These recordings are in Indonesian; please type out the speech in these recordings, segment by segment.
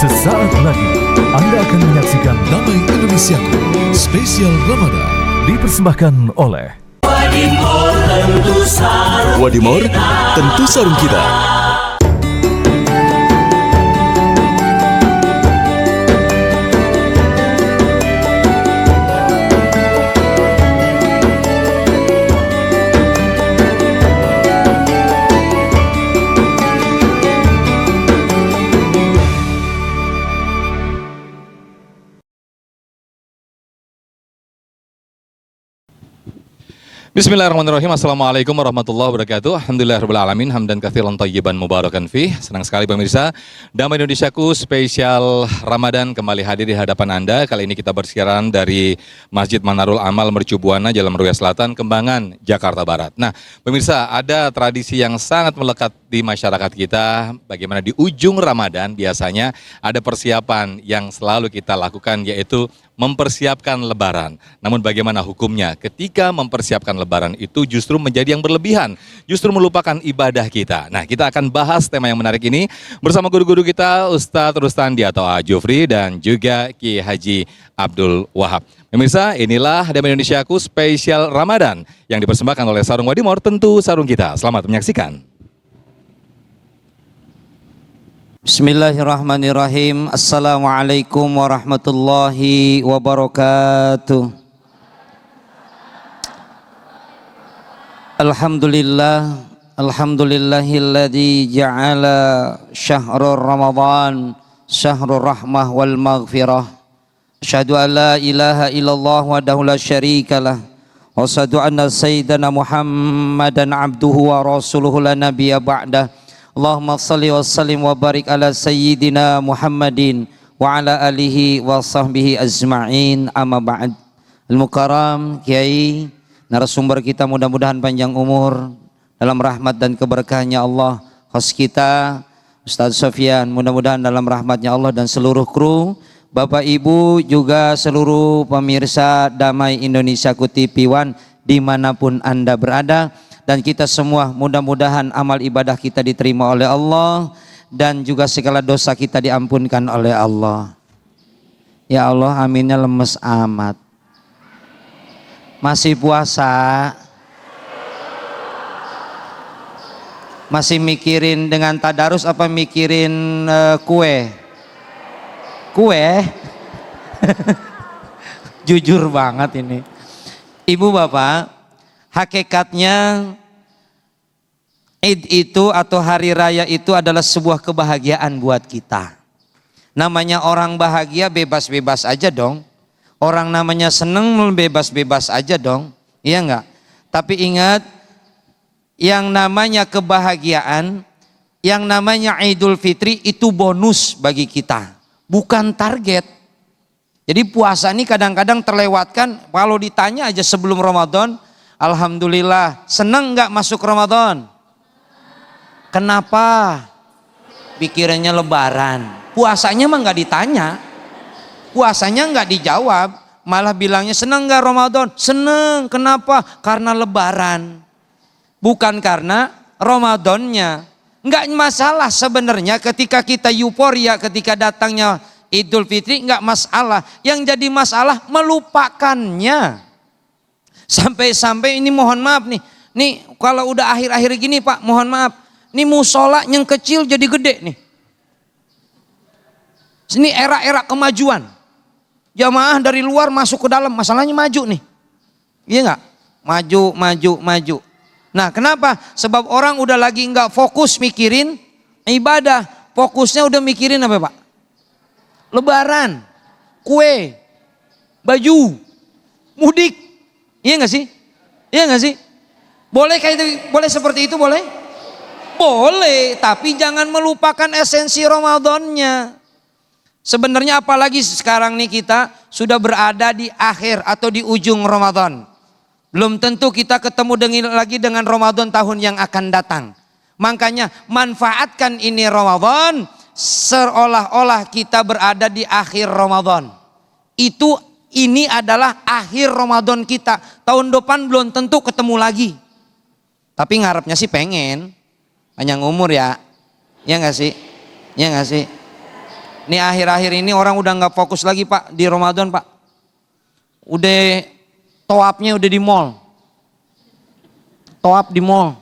Sesaat lagi Anda akan menyaksikan Damai Indonesiaku Spesial Ramadan dipersembahkan oleh Wadimor tentu sarung kita. Bismillahirrahmanirrahim. Assalamualaikum warahmatullahi wabarakatuh. Alhamdulillahirrahmanirrahim. Hamdan katsiran thayyiban mubarakan fih. Senang sekali pemirsa, Damai Indonesiaku spesial Ramadan kembali hadir di hadapan Anda. Kali ini kita bersiaran dari Masjid Manarul Amal Mercu Buana, Jalan Meruya Selatan, Kembangan, Jakarta Barat. Nah, pemirsa, ada tradisi yang sangat melekat di masyarakat kita. Bagaimana di ujung Ramadan biasanya ada persiapan yang selalu kita lakukan, yaitu mempersiapkan Lebaran. Namun bagaimana hukumnya ketika mempersiapkan Lebaran itu justru menjadi yang berlebihan, justru melupakan ibadah kita. Nah, kita akan bahas tema yang menarik ini bersama guru-guru kita, Ustadz Rustandi atau Jufri dan juga Ki Haji Abdul Wahab. Pemirsa, inilah Damai Indonesiaku spesial Ramadan yang dipersembahkan oleh Sarung Wadimor, tentu sarung kita. Selamat menyaksikan. Bismillahirrahmanirrahim. Assalamualaikum warahmatullahi wabarakatuh. Alhamdulillahilladzi ja'ala syahrul Ramadan syahrul rahmah wal maghfirah. Asyhadu an la ilaha illallah wahdahu la syarikalah wa asyhadu anna sayyidana Muhammadan abduhu wa rasuluhu la nabiyya ba'dah. Allahumma salli wa sallim wa barik ala sayyidina Muhammadin wa ala alihi wa sahbihi ajma'in, amma ba'd. Al-Mukarram, Kiai, narasumber kita mudah-mudahan panjang umur dalam rahmat dan keberkahannya Allah. Host kita Ustadz Sofyan, mudah-mudahan dalam rahmatnya Allah, dan seluruh kru, Bapak Ibu, juga seluruh pemirsa Damai Indonesiaku TV One dimanapun Anda berada. Dan kita semua mudah-mudahan amal ibadah kita diterima oleh Allah dan juga segala dosa kita diampunkan oleh Allah. Ya Allah, aminnya lemes amat. Masih puasa? Masih mikirin dengan tadarus apa mikirin kue? Kue? Jujur banget ini. Ibu bapak, hakikatnya Id itu atau hari raya itu adalah sebuah kebahagiaan buat kita. Namanya orang bahagia bebas-bebas aja dong. Orang namanya seneng bebas-bebas aja dong. Iya enggak? Tapi ingat, yang namanya kebahagiaan, yang namanya Idul Fitri itu bonus bagi kita, bukan target. Jadi puasa ini kadang-kadang terlewatkan. Kalau ditanya aja sebelum Ramadan, alhamdulillah, senang nggak masuk Ramadan? Kenapa? Pikirannya Lebaran. Puasanya mah nggak ditanya, puasanya nggak dijawab, malah bilangnya senang nggak Ramadan? Senang. Kenapa? Karena Lebaran, bukan karena Ramadannya. Nggak masalah sebenarnya ketika kita euforia ketika datangnya Idul Fitri, nggak masalah. Yang jadi masalah melupakannya. Sampai-sampai ini mohon maaf nih kalau udah akhir-akhir gini Pak, mohon maaf, nih musola yang kecil jadi gede nih. Ini era-era kemajuan, jamaah dari luar masuk ke dalam, masalahnya maju nih, iya nggak? Maju. Nah kenapa? Sebab orang udah lagi nggak fokus mikirin ibadah, fokusnya udah mikirin apa Pak? Lebaran, kue, baju, mudik. Iya nggak sih? Iya nggak sih? Boleh boleh seperti itu, boleh? Boleh, tapi jangan melupakan esensi Ramadannya. Sebenarnya apalagi sekarang nih kita sudah berada di akhir atau di ujung Ramadan. Belum tentu kita ketemu lagi dengan Ramadan tahun yang akan datang. Makanya manfaatkan ini Ramadan seolah-olah kita berada di akhir Ramadan. Ini adalah akhir Ramadan kita. Tahun depan belum tentu ketemu lagi. Tapi ngarepnya sih pengen panjang umur ya. Ya nggak sih? Ya nggak sih? Nih akhir-akhir ini orang udah nggak fokus lagi Pak di Ramadan Pak. Udah toapnya udah di mall. Toap di mall.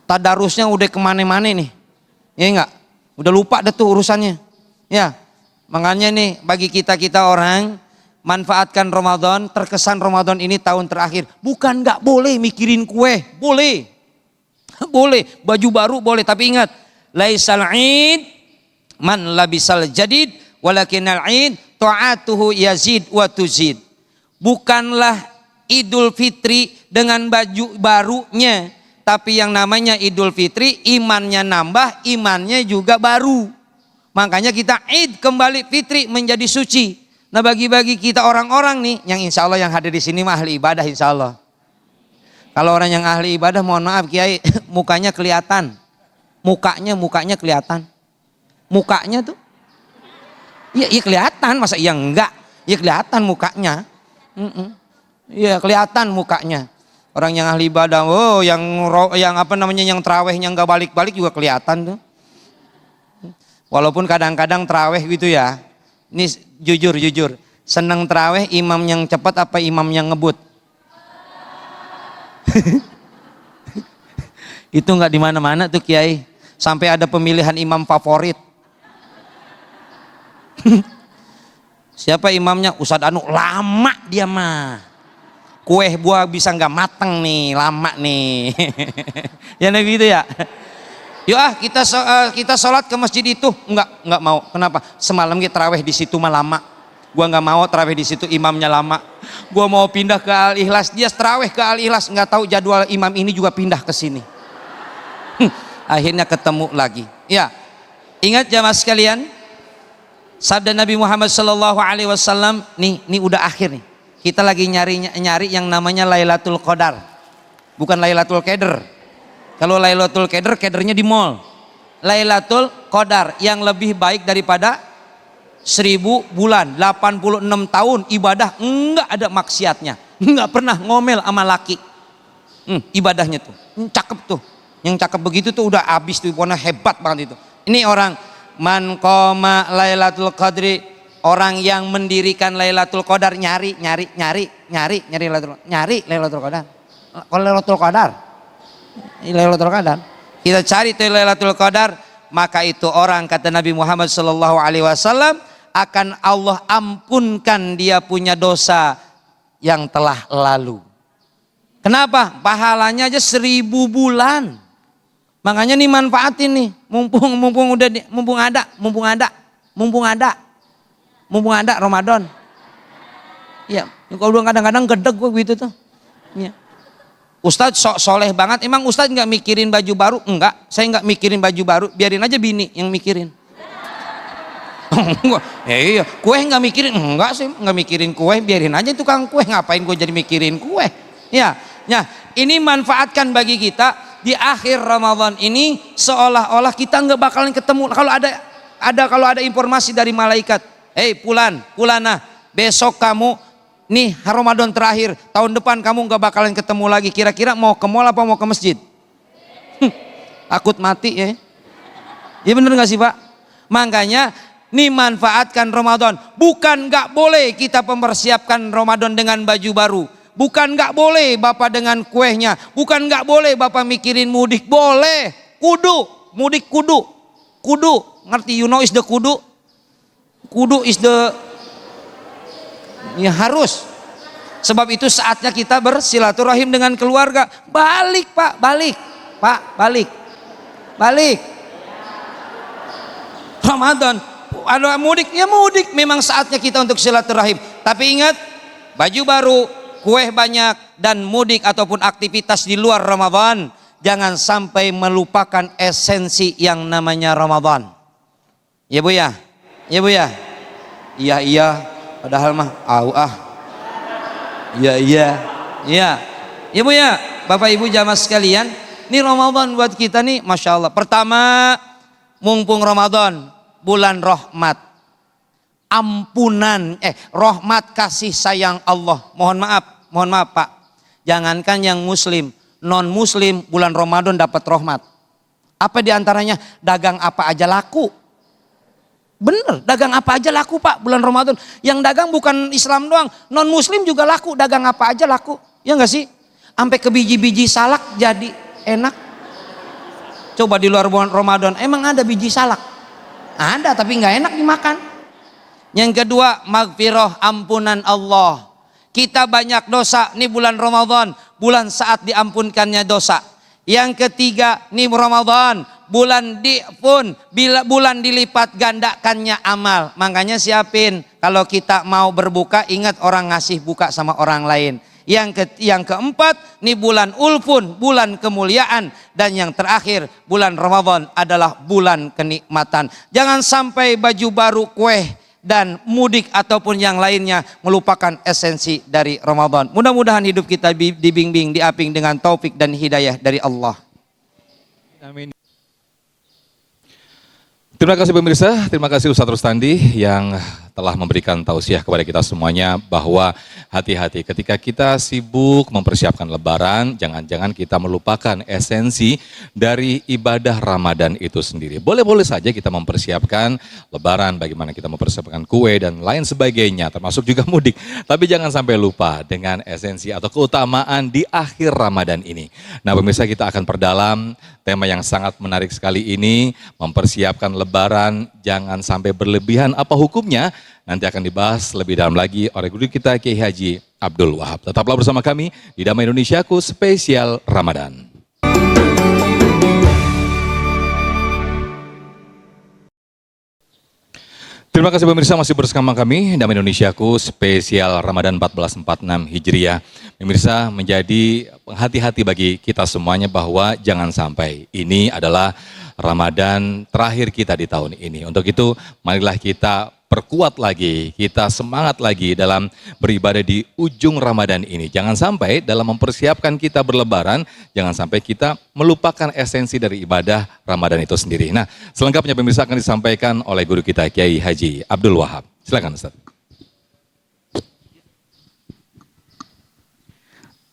Tadarusnya udah kemana-mana nih. Ya enggak? Udah lupa deh tuh urusannya. Ya. Makanya nih bagi kita orang manfaatkan Ramadan, terkesan Ramadan ini tahun terakhir. Bukan nggak boleh mikirin kue, boleh. Boleh, baju baru boleh, tapi ingat, laisal 'id man labisal jadid walakinal 'id ta'atuhu yazid wa tuzid. Bukanlah Idul Fitri dengan baju barunya, tapi yang namanya Idul Fitri imannya nambah, imannya juga baru. Makanya kita Id kembali Fitri menjadi suci. Nah bagi-bagi kita orang-orang nih yang insya Allah yang hadir di sini mah ahli ibadah insya Allah. Kalau orang yang ahli ibadah mohon maaf Kiai, mukanya kelihatan. Mukanya kelihatan. Mukanya tuh. Iya kelihatan, masa iya enggak? Iya kelihatan mukanya. Iya kelihatan mukanya. Orang yang ahli ibadah, oh yang apa namanya yang terawihnya enggak balik-balik juga kelihatan tuh. Walaupun kadang-kadang terawih gitu ya. Ini jujur, senang terawih imam yang cepat apa imam yang ngebut? Itu nggak di mana-mana tuh Kiai. Sampai ada pemilihan imam favorit. Siapa imamnya? Ustadz Anu, lama dia mah. Kue buah bisa nggak mateng nih, lama nih. Ya gitu ya. Yuk kita sholat ke masjid itu nggak mau. Kenapa? Semalam kita terawih di situ mah lama. Gua nggak mau terawih di situ imamnya lama. Gua mau pindah ke Al Ikhlas, dia terawih ke Al Ikhlas, nggak tahu jadwal imam ini juga pindah ke sini. Akhirnya ketemu lagi. Ya, ingat jamaah sekalian, sabda Nabi Muhammad SAW. Nih udah akhir nih. Kita lagi nyari yang namanya Lailatul Qadar, bukan Lailatul Qadar. Kalau Lailatul Qadar, kadernya di mall. Lailatul Qadar yang lebih baik daripada 1000 bulan, 86 tahun ibadah enggak ada maksiatnya, enggak pernah ngomel sama laki. Ibadahnya tuh, cakep tuh. Yang cakep begitu tuh udah habis tuh, pokoknya hebat banget itu. Ini orang man qoma Lailatul Qadri, orang yang mendirikan Lailatul Qadar, nyari Lailatul Qadar. Kalau Lailatul Qadar, Lailatul Qadar. Kita cari tuh Lailatul Qadar, maka itu orang kata Nabi Muhammad SAW akan Allah ampunkan dia punya dosa yang telah lalu. Kenapa? Pahalanya aja 1000 bulan. Makanya nih manfaatin nih, mumpung ada Ramadan. Ya, kalau kadang-kadang gedeg gue gitu tuh. Ya. Ustadz sok soleh banget, emang Ustadz nggak mikirin baju baru? Enggak, saya nggak mikirin baju baru, biarin aja bini yang mikirin. Iya, kue nggak mikirin? Enggak sih, nggak mikirin kue, biarin aja tukang kue, ngapain gue jadi mikirin kue? Ya, ini manfaatkan bagi kita di akhir Ramadan ini seolah-olah kita nggak bakalan ketemu. Kalau ada informasi dari malaikat, Pulana, besok kamu nih Ramadan terakhir, tahun depan kamu nggak bakalan ketemu lagi. Kira-kira mau ke mall apa mau ke masjid? Takut mati ya. Ya bener nggak sih Pak? Makanya nih manfaatkan Ramadan. Bukan nggak boleh kita mempersiapkan Ramadan dengan baju baru. Bukan nggak boleh Bapak dengan kuehnya. Bukan nggak boleh Bapak mikirin mudik. Boleh. Mudik kudu. Ngerti? You know is the kudu? Kudu is the, ya harus. Sebab itu saatnya kita bersilaturahim dengan keluarga. Balik Pak, balik. Ramadan, ada mudik, ya mudik. Memang saatnya kita untuk silaturahim. Tapi ingat, baju baru, kue banyak, dan mudik ataupun aktivitas di luar Ramadan. Jangan sampai melupakan esensi yang namanya Ramadan. Ya Bu ya? Ya Bu ya? Iya. Padahal mah Iya. Ya Bu ya, Bapak Ibu jamaah sekalian, ini Ramadan buat kita nih Masya Allah. Pertama, mumpung Ramadan, bulan rahmat, ampunan, rahmat kasih sayang Allah. Mohon maaf Pak, jangankan yang muslim, non muslim bulan Ramadan dapat rahmat. Apa diantaranya? Dagang apa aja laku. Bener, dagang apa aja laku Pak bulan Ramadan. Yang dagang bukan Islam doang, non Muslim juga laku. Dagang apa aja laku, ya nggak sih? Sampai ke biji-biji salak jadi enak. Coba di luar bulan Ramadan, emang ada biji salak? Ada, tapi nggak enak dimakan. Yang kedua, maghfirah, ampunan Allah. Kita banyak dosa, nih bulan Ramadan, bulan saat diampunkannya dosa. Yang ketiga, nih Ramadan, bulan bulan dilipat gandakannya amal. Makanya siapin, kalau kita mau berbuka, ingat orang ngasih buka sama orang lain. Yang keempat, nih bulan ulfun, bulan kemuliaan. Dan yang terakhir, bulan Ramadan adalah bulan kenikmatan. Jangan sampai baju baru, kue, dan mudik ataupun yang lainnya melupakan esensi dari Ramadan. Mudah-mudahan hidup kita dibimbing, diaping dengan taufik dan hidayah dari Allah. Amin. Terima kasih pemirsa, terima kasih Ustadz Rustandi yang telah memberikan tausiah kepada kita semuanya bahwa hati-hati ketika kita sibuk mempersiapkan Lebaran, jangan-jangan kita melupakan esensi dari ibadah Ramadan itu sendiri. Boleh-boleh saja kita mempersiapkan Lebaran, bagaimana kita mempersiapkan kue dan lain sebagainya, termasuk juga mudik. Tapi jangan sampai lupa dengan esensi atau keutamaan di akhir Ramadan ini. Nah pemirsa, kita akan perdalam tema yang sangat menarik sekali ini, mempersiapkan Lebaran, jangan sampai berlebihan, apa hukumnya? Nanti akan dibahas lebih dalam lagi oleh guru kita Kiai Haji Abdul Wahab. Tetaplah bersama kami di Damai Indonesiaku spesial Ramadan. Terima kasih pemirsa masih bersama kami Damai Indonesiaku spesial Ramadan 1446 Hijriah. Pemirsa, menjadi hati-hati bagi kita semuanya bahwa jangan sampai ini adalah Ramadan terakhir kita di tahun ini. Untuk itu marilah kita perkuat lagi, kita semangat lagi dalam beribadah di ujung Ramadan ini. Jangan sampai dalam mempersiapkan kita berlebaran, jangan sampai kita melupakan esensi dari ibadah Ramadan itu sendiri. Nah, selengkapnya pemirsa akan disampaikan oleh guru kita Kiai Haji Abdul Wahab. Silakan Ustaz.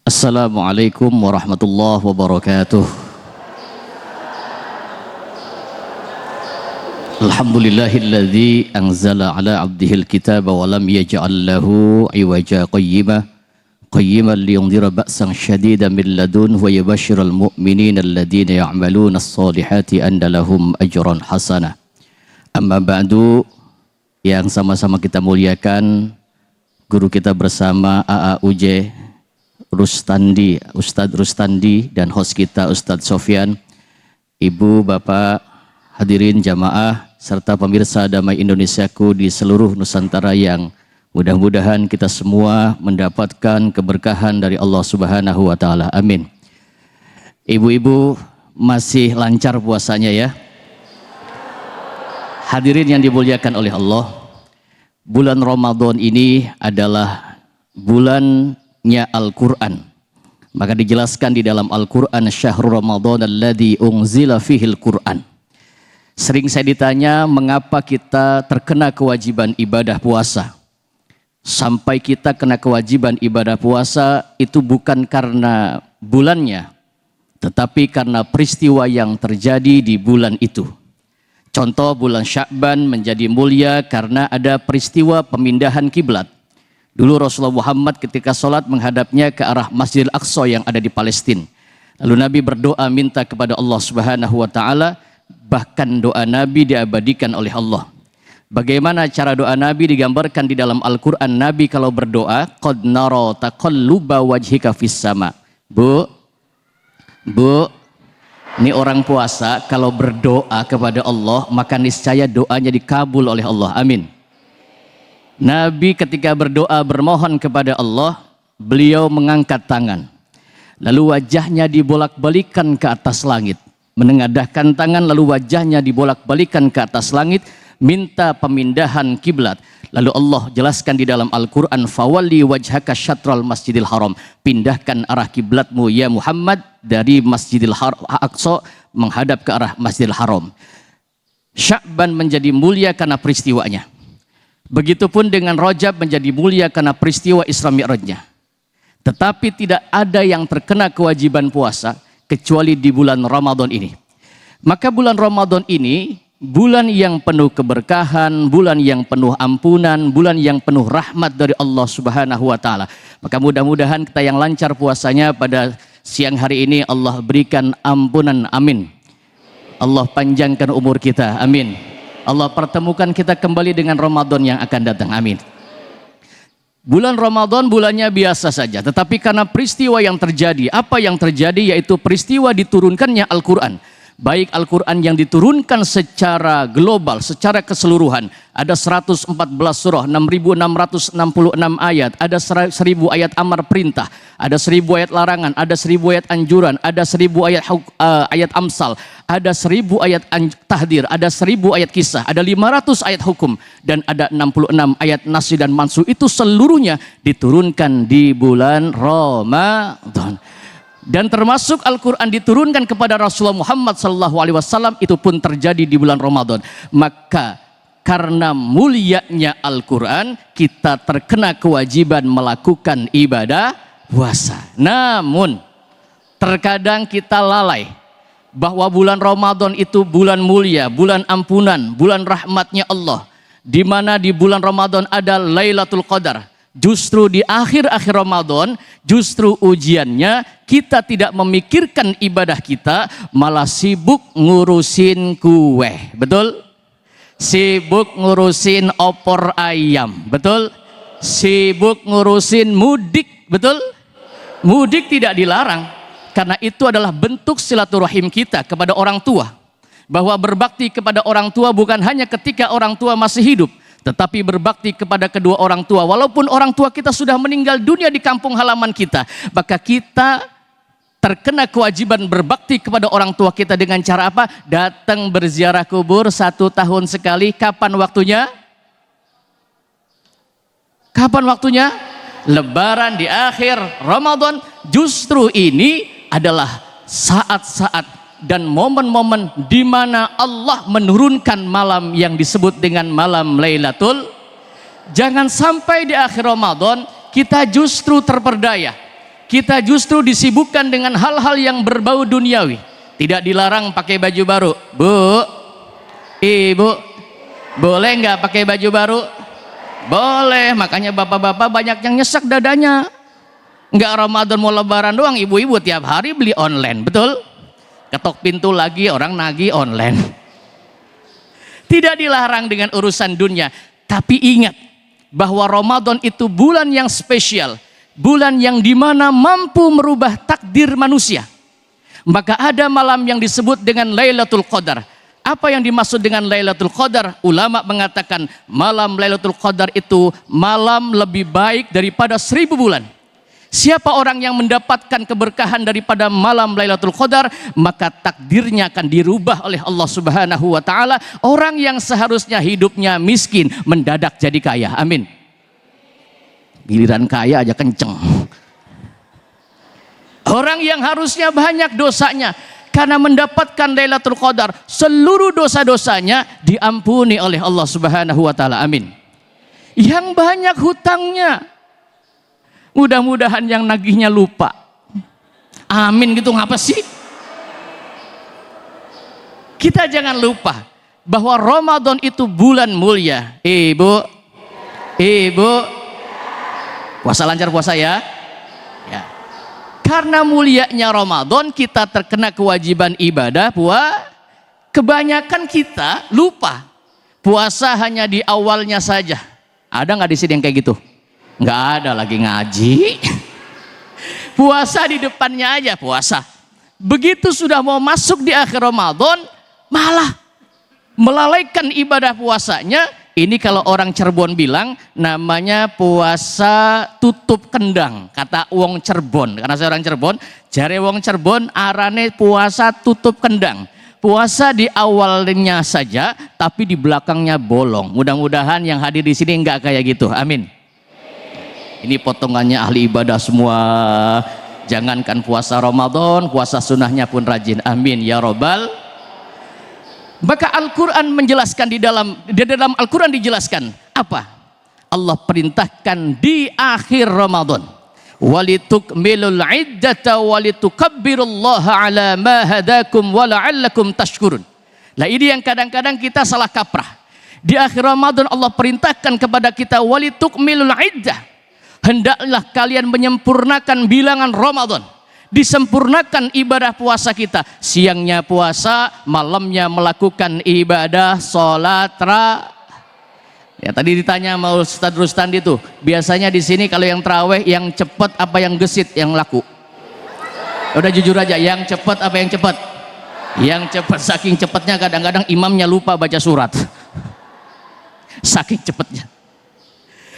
Assalamualaikum warahmatullahi wabarakatuh. Alhamdulillahilladzi anzala ala abdihil kitaba wa lam yaj'al lahu iwaja qayyiman liyundhira ba'san syadidan min ladun wa yubashshiral mu'minina alladhina ya'maluna as-solihati anna lahum ajran hasanah. Amma ba'du, yang sama-sama kita muliakan guru kita bersama AAUJ Rustandi, Ustadz Rustandi, dan host kita Ustadz Sofyan, Ibu, Bapak, hadirin jamaah, serta pemirsa Damai Indonesiaku di seluruh Nusantara yang mudah-mudahan kita semua mendapatkan keberkahan dari Allah Subhanahu wa Ta'ala. Amin. Ibu-ibu masih lancar puasanya ya? Hadirin yang dimuliakan oleh Allah, bulan Ramadan ini adalah bulannya Al-Quran. Maka dijelaskan di dalam Al-Quran, Syahrul Ramadan alladzi unzila fihil Quran. Sering saya ditanya mengapa kita terkena kewajiban ibadah puasa. Sampai kita kena kewajiban ibadah puasa itu bukan karena bulannya, tetapi karena peristiwa yang terjadi di bulan itu. Contoh, bulan Sya'ban menjadi mulia karena ada peristiwa pemindahan kiblat. Dulu Rasulullah Muhammad ketika sholat menghadapnya ke arah Masjidil Aqsa yang ada di Palestina. Lalu Nabi berdoa minta kepada Allah Subhanahu wa Ta'ala. Bahkan doa Nabi diabadikan oleh Allah. Bagaimana cara doa Nabi digambarkan di dalam Al-Quran? Nabi kalau berdoa, qad nara taqalluba wajhika fis sama. Bu, ini orang puasa kalau berdoa kepada Allah, maka niscaya doanya dikabul oleh Allah. Amin. Nabi ketika berdoa bermohon kepada Allah, beliau mengangkat tangan. Lalu wajahnya dibolak-balikan ke atas langit. Menengadahkan tangan lalu wajahnya dibolak-balikan ke atas langit, minta pemindahan kiblat. Lalu Allah jelaskan di dalam Al-Quran, fawalli wajhaka syatral masjidil haram. Pindahkan arah kiblatmu ya Muhammad dari Masjidil Aqsa menghadap ke arah Masjidil Haram. Sya'ban menjadi mulia karena peristiwanya. Begitupun dengan Rajab menjadi mulia karena peristiwa Isra Mi'rajnya. Tetapi tidak ada yang terkena kewajiban puasa kecuali di bulan Ramadan ini. Maka bulan Ramadan ini bulan yang penuh keberkahan, bulan yang penuh ampunan, bulan yang penuh rahmat dari Allah Subhanahu wa taala. Maka mudah-mudahan kita yang lancar puasanya pada siang hari ini Allah berikan ampunan, amin. Allah panjangkan umur kita, amin. Allah pertemukan kita kembali dengan Ramadan yang akan datang, amin. Bulan Ramadan bulannya biasa saja, tetapi karena peristiwa yang terjadi, apa yang terjadi yaitu peristiwa diturunkannya Al-Quran. Baik Al-Quran yang diturunkan secara global, secara keseluruhan. Ada 114 surah, 6.666 ayat, ada 1.000 ayat amar perintah, ada 1.000 ayat larangan, ada 1.000 ayat anjuran, ada 1.000 ayat amsal, ada 1.000 ayat tahdir, ada 1.000 ayat kisah, ada 500 ayat hukum, dan ada 66 ayat nasih dan mansuh. Itu seluruhnya diturunkan di bulan Ramadan. Dan termasuk Al-Quran diturunkan kepada Rasulullah Muhammad SAW itu pun terjadi di bulan Ramadan. Maka karena mulianya Al-Quran, kita terkena kewajiban melakukan ibadah puasa. Namun terkadang kita lalai bahwa bulan Ramadan itu bulan mulia, bulan ampunan, bulan rahmatnya Allah, di mana di bulan Ramadan ada Lailatul Qadar. Justru di akhir-akhir Ramadan, justru ujiannya kita tidak memikirkan ibadah kita, malah sibuk ngurusin kue, betul? Sibuk ngurusin opor ayam, betul? Sibuk ngurusin mudik, betul? Mudik tidak dilarang, karena itu adalah bentuk silaturahim kita kepada orang tua. Bahwa berbakti kepada orang tua bukan hanya ketika orang tua masih hidup, tetapi berbakti kepada kedua orang tua. Walaupun orang tua kita sudah meninggal dunia di kampung halaman kita, maka kita terkena kewajiban berbakti kepada orang tua kita dengan cara apa? Datang berziarah kubur 1 tahun sekali. Kapan waktunya? Kapan waktunya? Lebaran di akhir Ramadan. Justru ini adalah saat-saat dan momen-momen di mana Allah menurunkan malam yang disebut dengan malam Lailatul. Jangan sampai di akhir Ramadan kita justru terperdaya, kita justru disibukkan dengan hal-hal yang berbau duniawi. Tidak dilarang pakai baju baru, Bu, Ibu, boleh nggak pakai baju baru? Boleh. Makanya bapak-bapak banyak yang nyesek dadanya. Nggak Ramadan mau lebaran doang, ibu-ibu tiap hari beli online, betul? Ketok pintu lagi orang nagih online. Tidak dilarang dengan urusan dunia, tapi ingat bahwa Ramadan itu bulan yang spesial, bulan yang dimana mampu merubah takdir manusia. Maka ada malam yang disebut dengan Lailatul Qadar. Apa yang dimaksud dengan Lailatul Qadar? Ulama mengatakan malam Lailatul Qadar itu malam lebih baik daripada 1000 bulan. Siapa orang yang mendapatkan keberkahan daripada malam Lailatul Qadar, maka takdirnya akan dirubah oleh Allah Subhanahu wa taala. Orang yang seharusnya hidupnya miskin mendadak jadi kaya. Amin. Giliran kaya aja kenceng. Orang yang harusnya banyak dosanya, karena mendapatkan Lailatul Qadar, seluruh dosa-dosanya diampuni oleh Allah Subhanahu wa taala. Amin. Yang banyak hutangnya, mudah-mudahan yang nagihnya lupa. Amin gitu, ngapa sih? Kita jangan lupa bahwa Ramadan itu bulan mulia. Ibu, puasa lancar puasa ya. Ya. Karena mulianya Ramadan kita terkena kewajiban ibadah kebanyakan kita lupa. Puasa hanya di awalnya saja. Ada nggak di sini yang kayak gitu? Nggak ada, lagi ngaji. Puasa di depannya aja puasa. Begitu sudah mau masuk di akhir Ramadan, malah melalaikan ibadah puasanya. Ini kalau orang Cirebon bilang namanya puasa tutup kendang, kata wong Cirebon. Karena saya orang Cirebon, jare wong Cirebon arane puasa tutup kendang. Puasa di awalnya saja, tapi di belakangnya bolong. Mudah-mudahan yang hadir di sini nggak kayak gitu. Amin. Ini potongannya ahli ibadah semua. Jangankan puasa Ramadan, puasa sunnahnya pun rajin. Amin ya robbal. Maka Al-Quran menjelaskan di dalam Al-Quran dijelaskan apa? Allah perintahkan di akhir Ramadan. Walitukmilul iddata walitukabbirullaha ala ma hadakum wa la'allakum tashkurun. Lah ini yang kadang-kadang kita salah kaprah. Di akhir Ramadan Allah perintahkan kepada kita walitukmilul iddah. Hendaklah kalian menyempurnakan bilangan Ramadan. Disempurnakan ibadah puasa kita. Siangnya puasa, malamnya melakukan ibadah salat Ya tadi ditanya sama Ustadz Rustandi tuh, biasanya di sini kalau yang tarawih yang cepat apa yang gesit yang laku? Udah jujur aja, yang cepat apa yang cepat? Yang cepat, saking cepatnya kadang-kadang imamnya lupa baca surat. Saking cepatnya.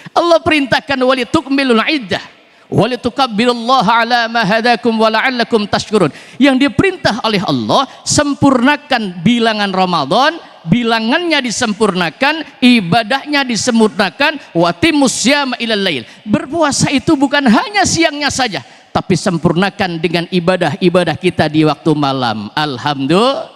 Allah perintahkan walitukmilul iddah walitukabbirullaha ala ma hadakum wa la'allakum tashkurun. Yang diperintah oleh Allah, sempurnakan bilangan Ramadan, bilangannya disempurnakan, ibadahnya disempurnakan, watimus syama ilal lail. Berpuasa itu bukan hanya siangnya saja, tapi sempurnakan dengan ibadah-ibadah kita di waktu malam. Alhamdulillah.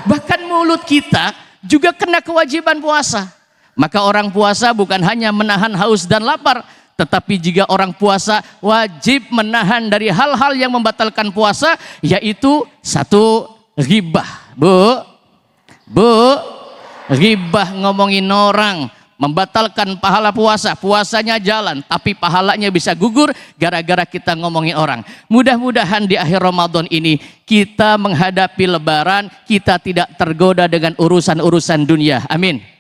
Bahkan mulut kita juga kena kewajiban puasa. Maka orang puasa bukan hanya menahan haus dan lapar, tetapi jika orang puasa wajib menahan dari hal-hal yang membatalkan puasa, yaitu satu, ghibah. Ghibah, ngomongin orang, membatalkan pahala puasa. Puasanya jalan, tapi pahalanya bisa gugur gara-gara kita ngomongin orang. Mudah-mudahan di akhir Ramadan ini kita menghadapi Lebaran, kita tidak tergoda dengan urusan-urusan dunia. Amin.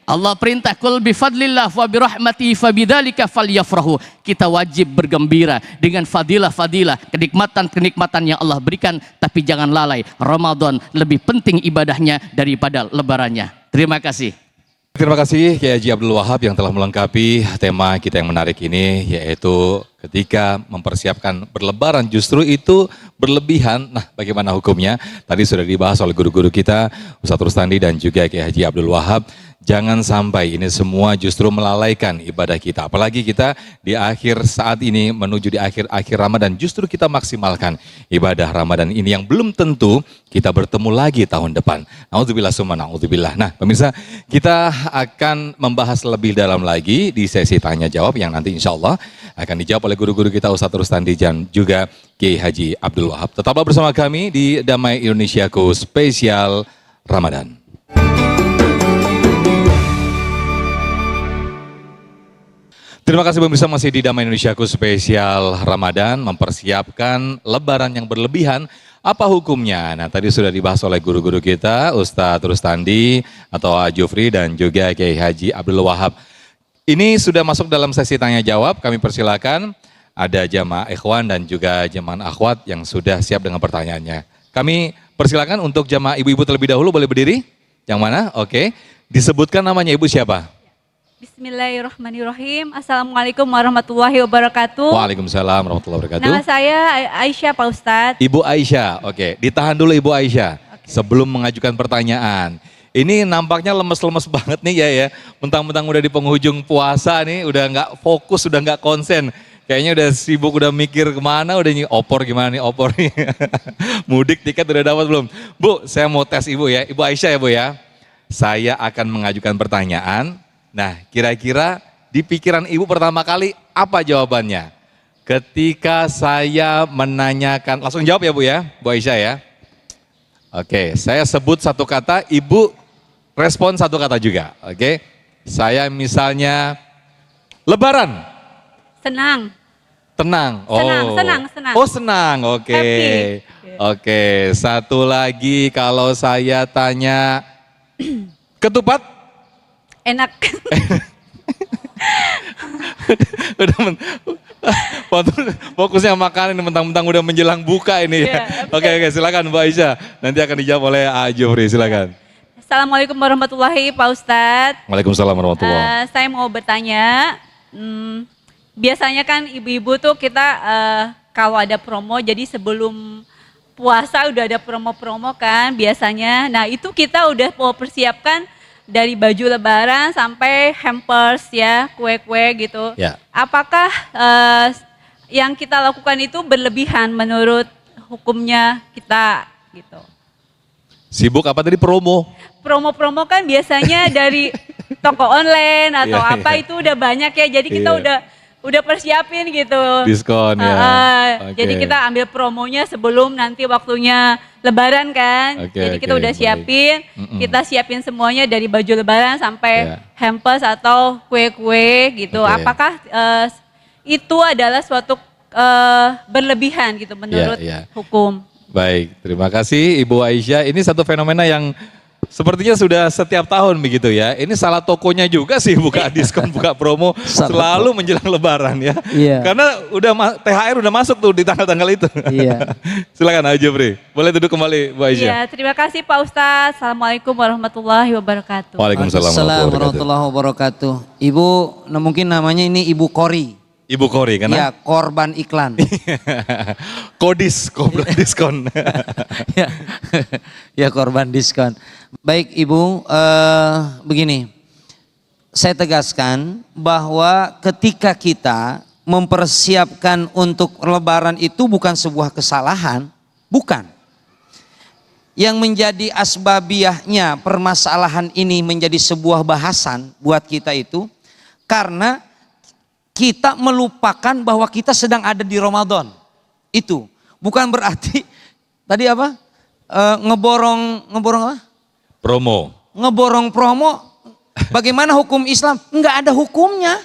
Allah perintah kul bifadlillah wa birahmatihi fabidzalika falyafrahu. Kita wajib bergembira dengan fadilah-fadilah, kenikmatan-kenikmatan yang Allah berikan, tapi jangan lalai. Ramadan lebih penting ibadahnya daripada lebarannya. Terima kasih. Terima kasih Kiai Haji Abdul Wahab yang telah melengkapi tema kita yang menarik ini, yaitu ketika mempersiapkan berlebaran justru itu berlebihan. Nah, bagaimana hukumnya? Tadi sudah dibahas oleh guru-guru kita, Ustadz Rustandi dan juga Kiai Haji Abdul Wahab. Jangan sampai ini semua justru melalaikan ibadah kita. Apalagi kita di akhir saat ini menuju di akhir Ramadan, justru kita maksimalkan ibadah Ramadan ini yang belum tentu kita bertemu lagi tahun depan. Na'udzubillah summa na'udzubillah. Nah, pemirsa, kita akan membahas lebih dalam lagi di sesi tanya jawab yang nanti insya Allah akan dijawab oleh guru-guru kita Ustadz Rustandi dan juga Kiai Haji Abdul Wahab. Tetaplah bersama kami di Damai Indonesiaku Spesial Ramadan. Terima kasih pemirsa, masih di Damai Indonesiaku Spesial Ramadan, mempersiapkan lebaran yang berlebihan. Apa hukumnya? Nah, tadi sudah dibahas oleh guru-guru kita, Ustadz Rustandi atau Jufri dan juga Kiai Haji Abdul Wahab. Ini sudah masuk dalam sesi tanya jawab. Kami persilakan ada jamaah ikhwan dan juga jamaah akhwat yang sudah siap dengan pertanyaannya. Kami persilakan untuk jamaah ibu-ibu terlebih dahulu, boleh berdiri? Yang mana? Oke. Disebutkan namanya, ibu siapa? Bismillahirrahmanirrahim. Assalamualaikum warahmatullahi wabarakatuh. Waalaikumsalam warahmatullahi wabarakatuh. Nama saya Aisyah, Pak Ustadz. Ibu Aisyah, oke. Ditahan dulu Ibu Aisyah, sebelum mengajukan pertanyaan. Ini nampaknya lemes-lemes banget nih ya. Mentang-mentang udah di penghujung puasa nih, udah nggak fokus, udah nggak konsen. Kayaknya udah sibuk, udah mikir kemana, udah opor gimana nih opor nih. Mudik tiket udah dapat belum? Bu, saya mau tes Ibu ya. Ibu Aisyah ya Bu ya. Saya akan mengajukan pertanyaan. Nah, kira-kira di pikiran Ibu pertama kali apa jawabannya? Ketika saya menanyakan, langsung jawab ya Bu ya, Bu Aisyah ya. Oke, saya sebut satu kata, Ibu respon satu kata juga. Oke, saya misalnya Lebaran. Senang. Tenang. Oh. Senang. Oh, senang. Oke. Happy. Oke, satu lagi kalau saya tanya ketupat. Enak. Fokusnya makan ini, mentang-mentang udah menjelang buka ini ya. Oke, silakan Mbak Aisyah. Nanti akan dijawab oleh Jufri, silakan. Assalamualaikum warahmatullahi Pak Ustadz. Waalaikumsalam warahmatullahi. Saya mau bertanya, biasanya kan ibu-ibu tuh kita kalau ada promo, jadi sebelum puasa udah ada promo-promo kan biasanya. Nah itu kita udah mau persiapkan dari baju lebaran sampai hampers ya, kue-kue gitu. Ya. Apakah yang kita lakukan itu berlebihan menurut hukumnya kita gitu? Sibuk apa tadi promo? Promo-promo kan biasanya dari toko online atau apa itu udah banyak ya. Jadi kita udah udah persiapin gitu. Diskon ya. Oke. Jadi kita ambil promonya sebelum nanti waktunya Lebaran kan. Oke, Jadi kita oke, udah baik. siapin, kita siapin semuanya dari baju Lebaran sampai Ya. hampers atau kue-kue gitu. Oke. Apakah itu adalah suatu berlebihan gitu menurut Ya. hukum? Baik, terima kasih Ibu Aisyah. Ini satu fenomena yang sepertinya sudah setiap tahun begitu ya. Ini salah tokonya juga sih buka diskon, buka promo selalu menjelang Lebaran ya. Iya. Karena THR udah masuk tuh di tanggal-tanggal itu. Iya. Silakan Aja Jufri. Boleh duduk kembali Bu Aisyah. Iya, terima kasih Pak Ustadz. Assalamualaikum warahmatullahi wabarakatuh. Waalaikumsalam Assalamualaikum warahmatullahi wabarakatuh. warahmatullahi wabarakatuh. Ibu, mungkin namanya ini Ibu Kori. Ibu Kori Ya, karena korban iklan. kodis, goblok diskon. ya, ya korban diskon. Baik Ibu, begini. Saya tegaskan bahwa ketika kita mempersiapkan untuk Lebaran itu bukan sebuah kesalahan, bukan. Yang menjadi asbabiyahnya permasalahan ini menjadi sebuah bahasan buat kita itu karena kita melupakan bahwa kita sedang ada di Ramadan. Itu bukan berarti tadi apa? Ngeborong apa? Promo. Ngeborong promo. Bagaimana hukum Islam? Enggak ada hukumnya.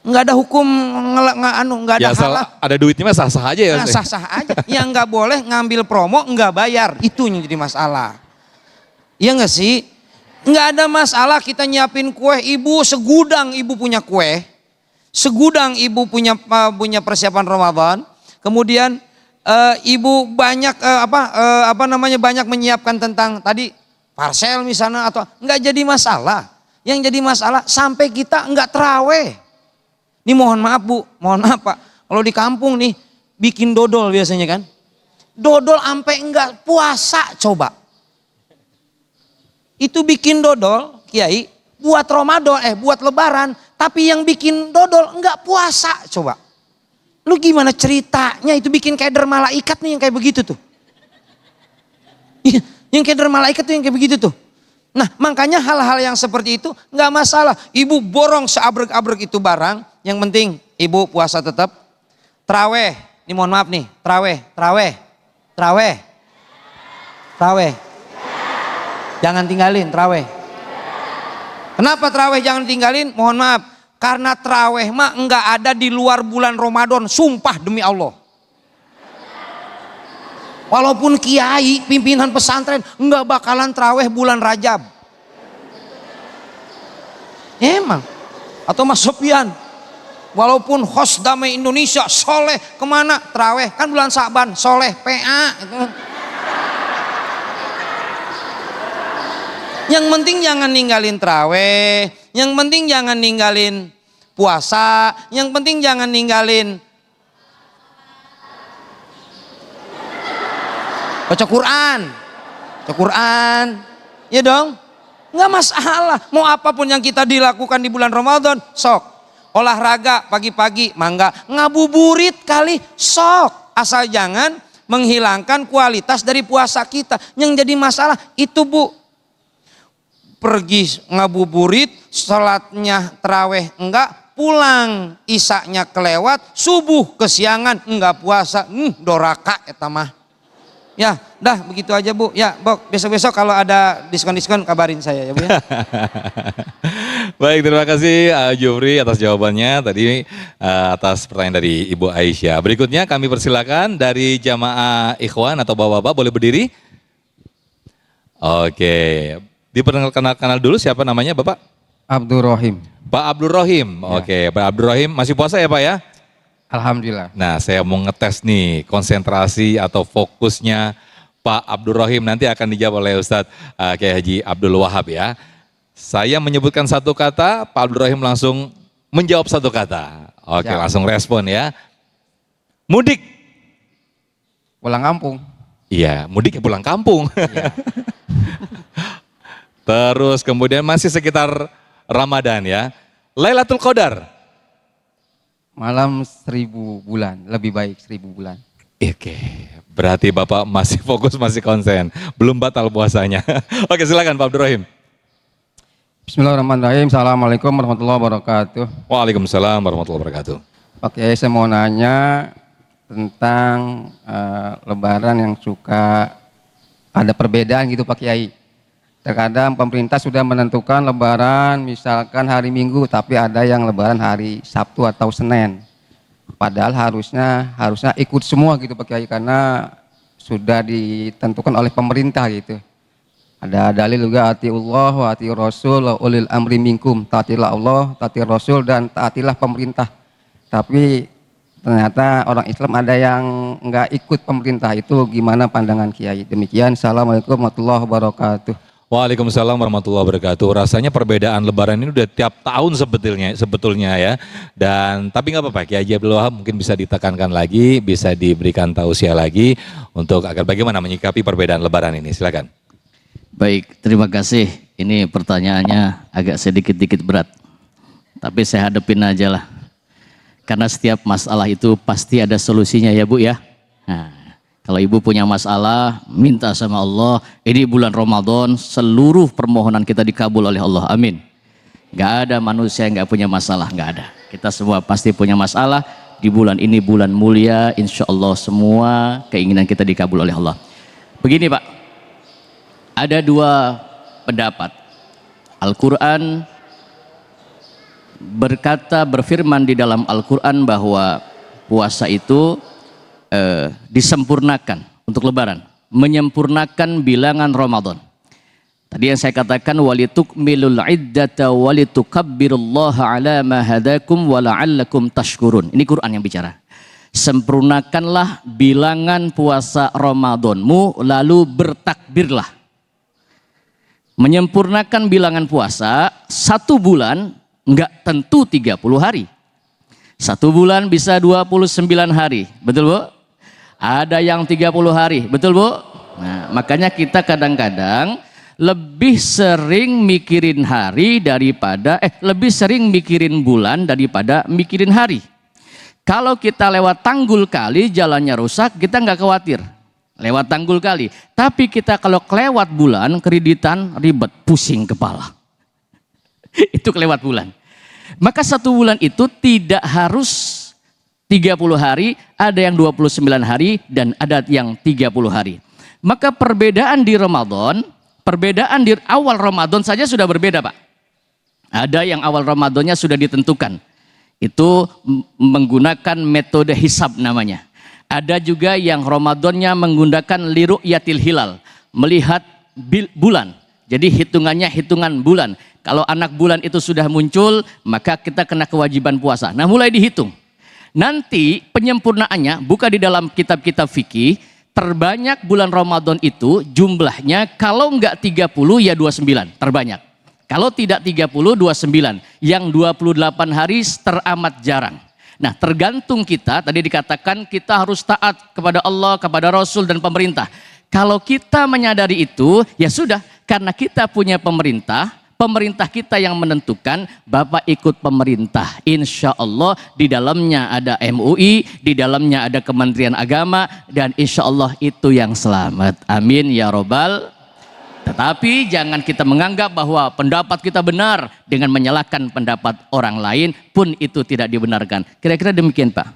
Enggak ada hukum enggak ada Ya asal halal. ada duitnya mah sah-sah aja ya. Nah, sah-sah aja. Yang enggak boleh ngambil promo enggak bayar. Itu yang jadi masalah. Iya enggak sih? Enggak ada masalah kita nyiapin kue. Ibu segudang ibu punya kue. Segudang ibu punya persiapan Ramadan. Kemudian ibu banyak banyak menyiapkan tentang tadi parcel misalnya atau enggak jadi masalah. Yang jadi masalah sampai kita enggak terawih. Ini mohon maaf Bu, mohon maaf Pak. Kalau di kampung nih bikin dodol biasanya kan. Dodol sampai enggak puasa coba. Itu bikin dodol, Kiai, buat Ramadan, buat Lebaran, tapi yang bikin dodol enggak puasa, coba. Lu gimana ceritanya itu bikin keder malaikat nih yang kayak begitu tuh. Iya, yang keder malaikat tuh yang kayak begitu tuh. Nah, makanya hal-hal yang seperti itu enggak masalah. Ibu borong seabrek-abrek itu barang, yang penting ibu puasa tetap. Traweh, ini mohon maaf nih, traweh. Jangan tinggalin traweh. Kenapa traweh jangan tinggalin? Mohon maaf. Karena traweh mah enggak ada di luar bulan Ramadan. Sumpah demi Allah. Walaupun kiai, pimpinan pesantren enggak bakalan traweh bulan Rajab. Emang. Atau Mas Sofian. Walaupun host Damai Indonesia, soleh kemana? Traweh. Kan bulan Sa'ban, soleh, PA. Gitu. Yang penting jangan ninggalin traweh, yang penting jangan ninggalin puasa, yang penting jangan ninggalin baca Quran, ya dong, nggak masalah. Mau apapun yang kita dilakukan di bulan Ramadan, sok. Olahraga pagi-pagi, mangga. Ngabuburit kali, sok. Asal jangan menghilangkan kualitas dari puasa kita. Yang jadi masalah itu Bu. Pergi ngabuburit, sholatnya terawih enggak, pulang isaknya kelewat, subuh kesiangan enggak puasa, doraka eta mah. Ya, dah begitu aja Bu. Ya, Bok, besok-besok kalau ada diskon-diskon kabarin saya ya Bu ya. Baik, terima kasih Jufri atas jawabannya tadi atas pertanyaan dari Ibu Aisyah. Berikutnya kami persilakan dari jamaah ikhwan atau bapak-bapak boleh berdiri. Oke. Diperkenalkan dulu siapa namanya Bapak? Abdul Rohim. Pak Abdul Rohim. Oke, Pak Abdul Rohim masih puasa ya Pak ya? Alhamdulillah. Nah, saya mau ngetes nih konsentrasi atau fokusnya Pak Abdul Rohim nanti akan dijawab oleh Ustadz Kiai Haji Abdul Wahab ya. Saya menyebutkan satu kata, Pak Abdul Rohim langsung menjawab satu kata. Oke, Siap. langsung respon ya. Mudik. Pulang kampung. Iya, mudik ya pulang kampung. Iya. Terus kemudian masih sekitar Ramadan ya. Lailatul Qadar. Malam 1000 bulan, lebih baik 1000 bulan. Oke, berarti Bapak masih fokus, masih konsen. Belum batal puasanya. Oke, silakan Pak Abdul Rohim. Bismillahirrahmanirrahim. Assalamualaikum warahmatullahi wabarakatuh. Waalaikumsalam warahmatullahi wabarakatuh. Pak Kiai, saya mau nanya tentang Lebaran yang suka ada perbedaan gitu Pak Kiai. Terkadang pemerintah sudah menentukan Lebaran misalkan hari Minggu, tapi ada yang Lebaran hari Sabtu atau Senin. Padahal harusnya ikut semua gitu Pak Kiai, karena sudah ditentukan oleh pemerintah gitu. Ada dalil juga atiullah wa atiur rasul wa ulil amri minkum. Taatilah Allah, taati Rasul, dan taatilah pemerintah. Tapi ternyata orang Islam ada yang enggak ikut pemerintah. Itu gimana pandangan Kiai? Demikian. Assalamualaikum warahmatullahi wabarakatuh. Waalaikumsalam warahmatullahi wabarakatuh. Rasanya perbedaan Lebaran ini udah tiap tahun sebetulnya ya. Dan tapi nggak apa-apa, Kiai Haji Abdul Wahab mungkin bisa ditekankan lagi, bisa diberikan tausiah lagi untuk agar bagaimana menyikapi perbedaan Lebaran ini. Silakan. Baik, terima kasih. Ini pertanyaannya agak sedikit-dikit berat. Tapi saya hadapin aja lah. Karena setiap masalah itu pasti ada solusinya ya Bu ya. Nah, kalau Ibu punya masalah, minta sama Allah. Ini bulan Ramadan, seluruh permohonan kita dikabul oleh Allah. Amin. Gak ada manusia yang gak punya masalah, gak ada. Kita semua pasti punya masalah. Di bulan ini bulan mulia, insya Allah semua keinginan kita dikabul oleh Allah. Begini Pak. Ada dua pendapat. Al-Quran berfirman di dalam Al-Quran bahwa puasa itu disempurnakan untuk Lebaran, menyempurnakan bilangan Ramadan. Tadi yang saya katakan walitukmilul iddata walitukabbirullaha ala ma hadakum wa la'allakum tashkurun. Ini Quran yang bicara. Sempurnakanlah bilangan puasa Ramadanmu lalu bertakbirlah. Menyempurnakan bilangan puasa, 1 bulan enggak tentu 30 hari. 1 bulan bisa 29 hari, betul Bu? Ada yang 30 hari, betul Bu? Nah, makanya kita kadang-kadang lebih sering mikirin hari daripada, lebih sering mikirin bulan daripada mikirin hari. Kalau kita lewat Tanggul Kali, jalannya rusak, kita nggak khawatir. Lewat Tanggul Kali. Tapi kita kalau kelewat bulan, kreditan, ribet, pusing kepala. Itu kelewat bulan. Maka 1 bulan itu tidak harus 30 hari, ada yang 29 hari, dan ada yang 30 hari. Maka perbedaan di Ramadan, perbedaan di awal Ramadan saja sudah berbeda Pak. Ada yang awal Ramadannya sudah ditentukan. Itu menggunakan metode hisab namanya. Ada juga yang Ramadannya menggunakan liru'yatil hilal, melihat bulan. Jadi hitungannya hitungan bulan. Kalau anak bulan itu sudah muncul, maka kita kena kewajiban puasa. Nah, mulai dihitung. Nanti penyempurnaannya buka di dalam kitab-kitab fikih, terbanyak bulan Ramadan itu jumlahnya kalau enggak 30 ya 29, terbanyak. Kalau tidak 30, 29. Yang 28 hari teramat jarang. Nah, tergantung kita, tadi dikatakan kita harus taat kepada Allah, kepada Rasul dan pemerintah. Kalau kita menyadari itu, ya sudah, karena kita punya pemerintah, pemerintah kita yang menentukan, Bapak ikut pemerintah. Insya Allah di dalamnya ada MUI, di dalamnya ada Kementerian Agama, dan insya Allah itu yang selamat. Amin ya robbal. Tetapi jangan kita menganggap bahwa pendapat kita benar dengan menyalahkan pendapat orang lain pun itu tidak dibenarkan. Kira-kira demikian Pak.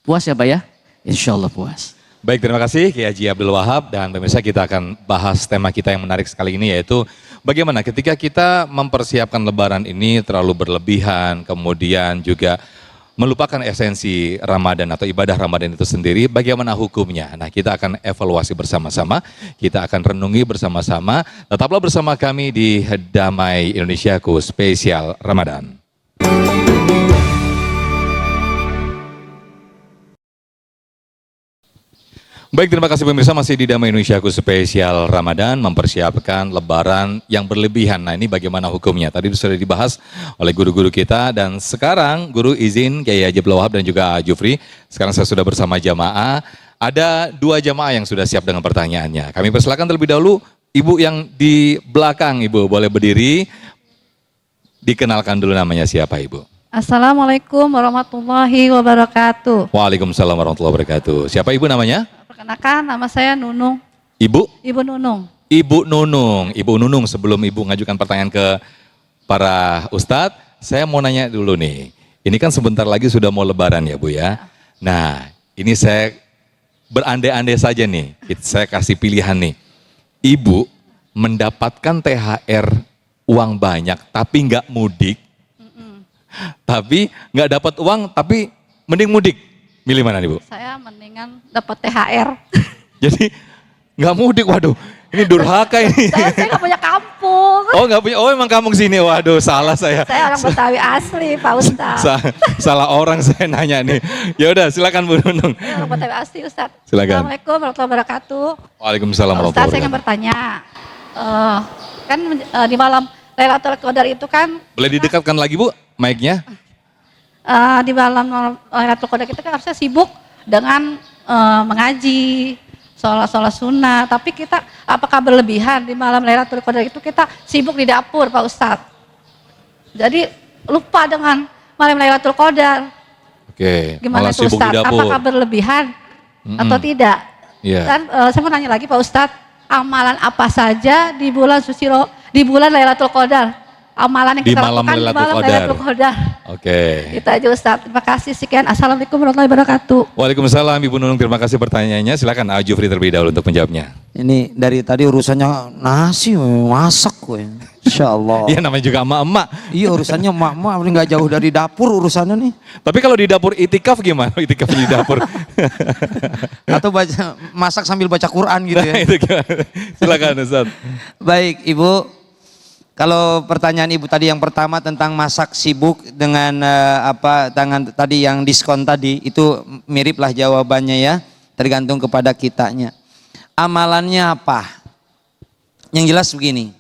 Puas ya Pak ya? Insya Allah puas. Baik, terima kasih Kiai Haji Abdul Wahab, dan pemirsa kita akan bahas tema kita yang menarik sekali ini, yaitu bagaimana ketika kita mempersiapkan Lebaran ini terlalu berlebihan, kemudian juga melupakan esensi Ramadan atau ibadah Ramadan itu sendiri, bagaimana hukumnya? Nah, kita akan evaluasi bersama-sama, kita akan renungi bersama-sama. Tetaplah bersama kami di Damai Indonesiaku Spesial Ramadan. Baik, terima kasih pemirsa, masih di Damai Indonesiaku Spesial Ramadan, mempersiapkan Lebaran yang berlebihan. Nah, ini bagaimana hukumnya? Tadi sudah dibahas oleh guru-guru kita, dan sekarang guru izin Kiai Haji Abdul Wahab dan juga Jufri. Sekarang saya sudah bersama jamaah. Ada 2 jamaah yang sudah siap dengan pertanyaannya. Kami persilakan terlebih dahulu Ibu yang di belakang, Ibu boleh berdiri. Dikenalkan dulu namanya siapa Ibu? Assalamualaikum warahmatullahi wabarakatuh. Waalaikumsalam warahmatullahi wabarakatuh. Siapa Ibu namanya? Perkenalkan, nama saya Nunung. Ibu? Ibu Nunung. Ibu Nunung. Ibu Nunung, sebelum Ibu mengajukan pertanyaan ke para ustadz, saya mau nanya dulu nih. Ini kan sebentar lagi sudah mau lebaran ya Bu ya. Nah, ini saya berandai-andai saja nih. Saya kasih pilihan nih. Ibu mendapatkan THR uang banyak tapi nggak mudik. Tapi nggak dapat uang tapi mending mudik. Milih mana nih Bu? Saya mendingan dapat THR. Jadi nggak mudik, waduh. Ini durhaka ini. Saya nggak punya kampung. Oh nggak punya, oh emang kampung sini. Waduh salah saya. Saya orang Betawi asli, Pak Ustadz. Salah orang saya nanya nih. Ya udah silakan Bu Nunung. Saya orang Betawi asli, Ustadz. Silakan. Assalamualaikum warahmatullahi wabarakatuh. Waalaikumsalam Ustadz, warahmatullahi saya ingin wabarakatuh. bertanya. Kan di malam Lailatul Qadar itu kan Boleh didekatkan lagi Bu mic-nya? di malam Lailatul Qadar kita kan harusnya sibuk dengan mengaji, sholat sunnah. Tapi kita apakah berlebihan di malam Lailatul Qadar itu kita sibuk di dapur Pak Ustadz. Jadi lupa dengan malam Lailatul Qadar. Oke, Gimana malah itu sibuk di Ustadz? dapur. Apakah berlebihan atau tidak? Iya. Dan saya mau nanya lagi Pak Ustadz, amalan apa saja di bulan di bulan Lailatul Qadar? Amalan yang Di kita malam lakukan di Lailatul malam Qadar. Lailatul Qadar. Oke. Itu aja Ustadz. Terima kasih sekian. Assalamualaikum warahmatullahi wabarakatuh. Waalaikumsalam Ibu Nunung, terima kasih pertanyaannya. Silakan Jufri terlebih dahulu untuk menjawabnya. Ini dari tadi urusannya nasi, masak gue. Insya Allah. Iya namanya juga emak-emak. Iya urusannya emak-emak, nggak jauh dari dapur urusannya nih. Tapi kalau di dapur itikaf gimana? Itikaf di dapur. Atau baca masak sambil baca Quran gitu Nah, ya. itu gimana? Silakan Ustaz. Baik Ibu, kalau pertanyaan Ibu tadi yang pertama tentang masak sibuk dengan tadi yang diskon tadi, itu miriplah jawabannya ya, tergantung kepada kitanya. Amalannya apa? Yang jelas begini,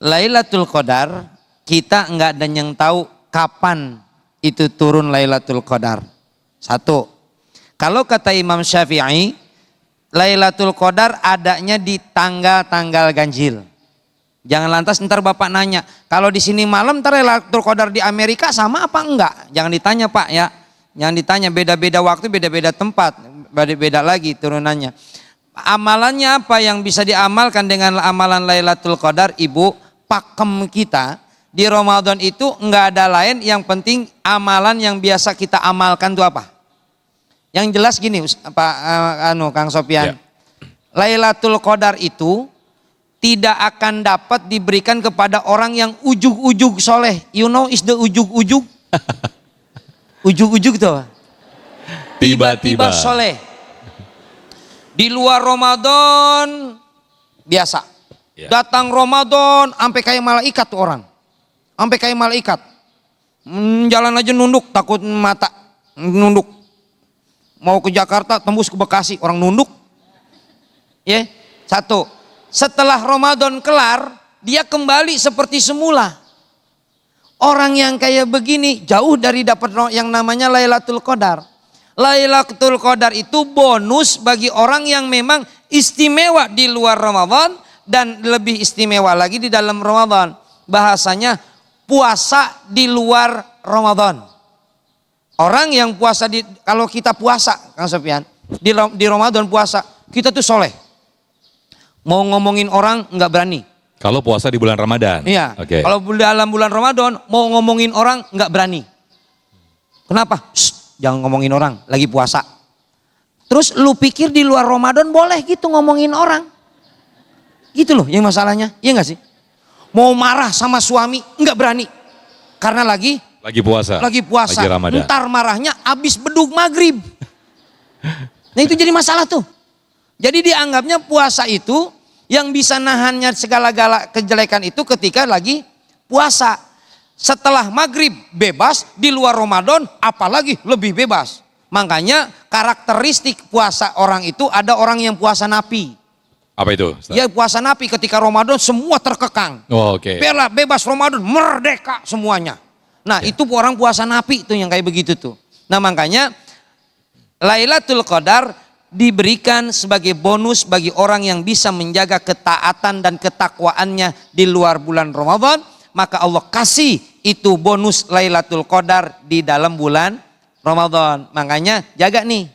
Lailatul Qadar kita enggak ada yang tahu kapan itu turun Lailatul Qadar. Satu, kalau kata Imam Syafi'i, Lailatul Qadar adanya di tanggal-tanggal ganjil. Jangan lantas ntar Bapak nanya, kalau di sini malam ntar Lailatul Qadar di Amerika sama apa enggak? Jangan ditanya Pak ya. Jangan ditanya, beda-beda waktu, beda-beda tempat, beda-beda lagi turunannya. Amalannya apa yang bisa diamalkan dengan amalan Lailatul Qadar? Ibu, pakem kita di Ramadan itu enggak ada lain, yang penting amalan yang biasa kita amalkan itu apa? Yang jelas gini Pak Kang Sofyan. Lailatul Qadar itu tidak akan dapat diberikan kepada orang yang ujug-ujug soleh. You know is the ujug-ujug? Ujug-ujug tuh. Tiba-tiba soleh. Di luar Ramadan biasa. Datang Ramadan sampai kayak malaikat tuh orang. Sampai kayak malaikat. Jalan aja nunduk, takut mata. Nunduk. Mau ke Jakarta tembus ke Bekasi, orang nunduk. Ya, satu. Setelah Ramadan kelar, dia kembali seperti semula. Orang yang kayak begini jauh dari dapat yang namanya Lailatul Qadar. Lailatul Qadar itu bonus bagi orang yang memang istimewa di luar Ramadan dan lebih istimewa lagi di dalam Ramadan. Bahasanya puasa di luar Ramadan. Orang yang puasa kalau kita puasa, Kang Sofyan, di Ramadan puasa, kita tuh soleh. Mau ngomongin orang nggak berani. Kalau puasa di bulan Ramadan. Iya. Oke. Kalau dalam bulan Ramadan mau ngomongin orang nggak berani. Kenapa? Jangan ngomongin orang, lagi puasa. Terus lu pikir di luar Ramadan boleh gitu ngomongin orang? Gitu loh yang masalahnya. Iya nggak sih? Mau marah sama suami nggak berani. Karena lagi puasa. Lagi puasa. Lagi Ramadan. Ntar marahnya abis beduk maghrib. Nah itu jadi masalah tuh. Jadi dianggapnya puasa itu yang bisa nahannya segala kejelekan itu ketika lagi puasa. Setelah maghrib bebas, di luar Ramadan apalagi lebih bebas. Makanya karakteristik puasa orang itu ada orang yang puasa napi. Apa itu? Ustaz? Ya puasa napi ketika Ramadan semua terkekang. Oh, oke. Bebas Ramadan, merdeka semuanya. Nah itu orang puasa napi itu yang kayak begitu tuh. Nah makanya Lailatul Qadar diberikan sebagai bonus bagi orang yang bisa menjaga ketaatan dan ketakwaannya di luar bulan Ramadan. Maka Allah kasih itu bonus Lailatul Qadar di dalam bulan Ramadan. Makanya jaga nih.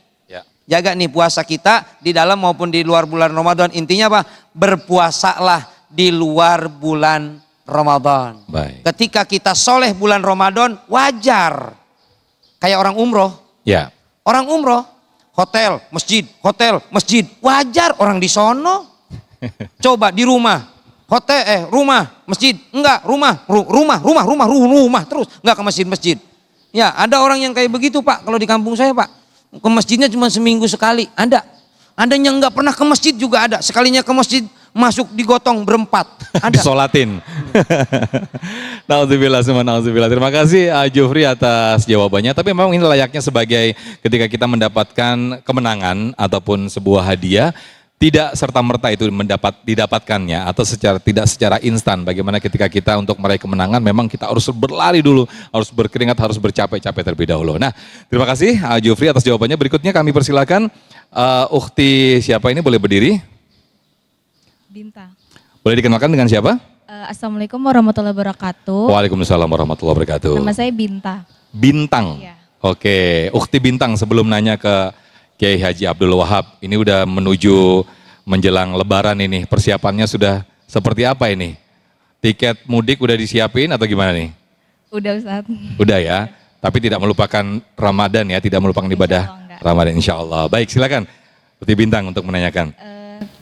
Jaga nih puasa kita di dalam maupun di luar bulan Ramadan. Intinya apa? Berpuasalah di luar bulan Ramadan. Baik. Ketika kita soleh bulan Ramadan, wajar. Kayak orang umroh. Ya. Orang umroh, hotel, masjid, wajar orang di sono. Coba di rumah, hotel, rumah, masjid, enggak, rumah terus, enggak ke masjid. Ya, ada orang yang kayak begitu Pak, kalau di kampung saya Pak, ke masjidnya cuma seminggu sekali, ada. Ada yang enggak pernah ke masjid juga ada, sekalinya ke masjid masuk digotong berempat, ada. Disolatin. Nauzubillah, nauzubillah. Terima kasih Jufri atas jawabannya. Tapi memang ini layaknya sebagai ketika kita mendapatkan kemenangan ataupun sebuah hadiah, tidak serta-merta itu didapatkannya atau tidak secara instan. Bagaimana ketika kita untuk meraih kemenangan memang kita harus berlari dulu, harus berkeringat, harus bercapek-capek terlebih dahulu. Nah, terima kasih Jufri atas jawabannya. Berikutnya kami persilakan ukhti siapa ini boleh berdiri? Binta. Boleh dikenalkan dengan siapa? Assalamualaikum warahmatullahi wabarakatuh. Waalaikumsalam warahmatullahi wabarakatuh. Nama saya Binta. Bintang. Iya. Oke, ukhti Bintang, sebelum nanya ke Kiai Haji Abdul Wahab, ini udah menuju menjelang Lebaran ini, persiapannya sudah seperti apa ini? Tiket mudik udah disiapin atau gimana nih? Udah Ustaz. Udah ya, tapi tidak melupakan Ramadan ya, tidak melupakan ibadah Ramadan insya Allah. Baik, silakan ukhti Bintang untuk menanyakan.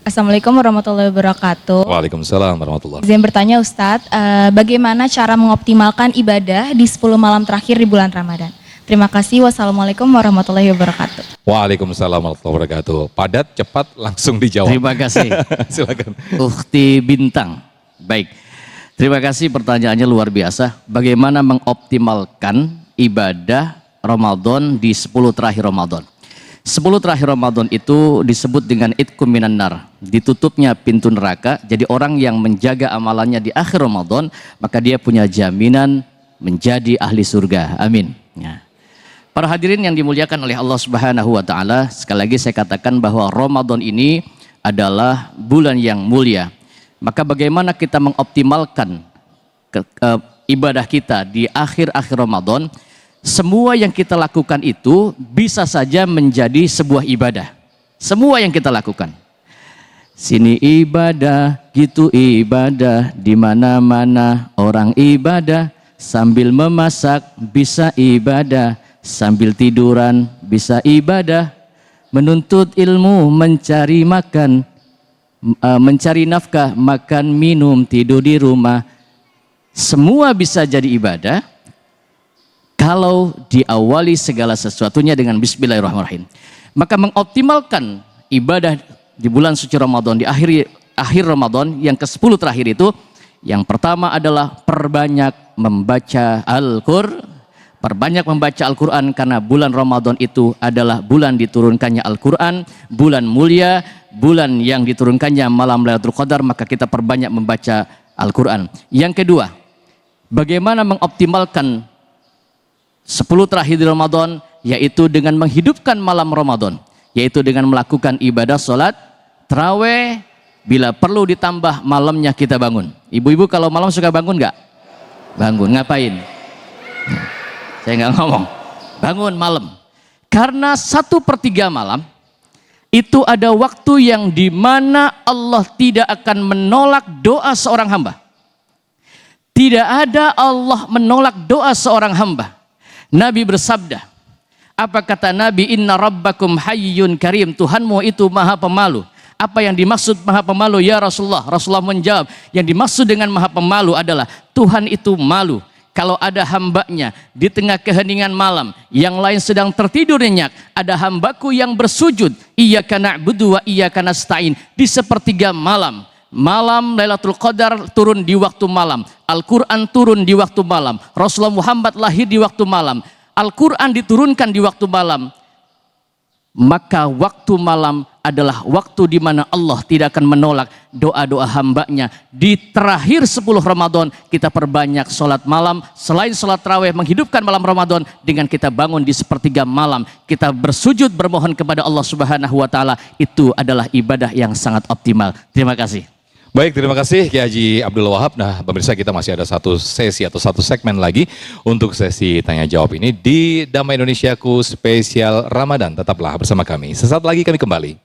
Assalamualaikum warahmatullahi wabarakatuh. Waalaikumsalam warahmatullahi wabarakatuh. Izin bertanya Ustadz, bagaimana cara mengoptimalkan ibadah di 10 malam terakhir di bulan Ramadan? Terima kasih. Wassalamualaikum warahmatullahi wabarakatuh. Waalaikumsalam warahmatullahi wabarakatuh. Padat, cepat, langsung dijawab. Terima kasih. Silakan. Ukhti Bintang. Baik. Terima kasih, pertanyaannya luar biasa. Bagaimana mengoptimalkan ibadah Ramadan di 10 terakhir Ramadan? 10 terakhir Ramadan itu disebut dengan itqum minan nar, ditutupnya pintu neraka. Jadi orang yang menjaga amalannya di akhir Ramadan, maka dia punya jaminan menjadi ahli surga. Amin. Ya. Para hadirin yang dimuliakan oleh Allah Subhanahu wa taala, sekali lagi saya katakan bahwa Ramadan ini adalah bulan yang mulia. Maka bagaimana kita mengoptimalkan ibadah kita di akhir-akhir Ramadan? Semua yang kita lakukan itu bisa saja menjadi sebuah ibadah. Semua yang kita lakukan. Sini ibadah, gitu ibadah, di mana-mana orang ibadah. Sambil memasak bisa ibadah, sambil tiduran bisa ibadah. Menuntut ilmu, mencari makan, mencari nafkah, makan, minum, tidur di rumah. Semua bisa jadi ibadah kalau diawali segala sesuatunya dengan bismillahirrahmanirrahim. Maka mengoptimalkan ibadah di bulan suci Ramadan, di akhir Ramadan yang ke-10 terakhir itu, yang pertama adalah perbanyak membaca Al-Qur'an. Perbanyak membaca Al-Quran karena bulan Ramadan itu adalah bulan diturunkannya Al-Quran, bulan mulia, bulan yang diturunkannya malam Lailatul Qadar, maka kita perbanyak membaca Al-Quran. Yang kedua, bagaimana mengoptimalkan 10 terakhir di Ramadan, yaitu dengan menghidupkan malam Ramadan, yaitu dengan melakukan ibadah sholat tarawih, bila perlu ditambah malamnya kita bangun. Ibu-ibu kalau malam suka bangun nggak? Bangun, ngapain? Saya nggak ngomong. Bangun malam. Karena 1/3 malam itu ada waktu yang dimana Allah tidak akan menolak doa seorang hamba. Tidak ada Allah menolak doa seorang hamba. Nabi bersabda, apa kata Nabi? Inna rabbakum hayyun karim. Tuhanmu itu maha pemalu. Apa yang dimaksud maha pemalu ya Rasulullah? Rasulullah menjawab, yang dimaksud dengan maha pemalu adalah Tuhan itu malu kalau ada hambanya di tengah keheningan malam, yang lain sedang tertidur nyenyak, ada hambaku yang bersujud, iyyaka na'budu wa iyyaka nasta'in, di 1/3 malam. Malam Lailatul Qadar turun di waktu malam, Al-Quran turun di waktu malam, Rasulullah Muhammad lahir di waktu malam, Al-Quran diturunkan di waktu malam. Maka waktu malam adalah waktu di mana Allah tidak akan menolak doa-doa hambanya. Di terakhir 10 Ramadan kita perbanyak sholat malam. Selain sholat tarawih, menghidupkan malam Ramadan dengan kita bangun di 1/3 malam. Kita bersujud bermohon kepada Allah Subhanahu wa ta'ala. Itu adalah ibadah yang sangat optimal. Terima kasih. Baik, terima kasih Kiai Haji Abdul Wahab. Nah, pemirsa, kita masih ada satu sesi atau satu segmen lagi untuk sesi tanya jawab ini di Damai Indonesiaku spesial Ramadan. Tetaplah bersama kami. Sesaat lagi kami kembali.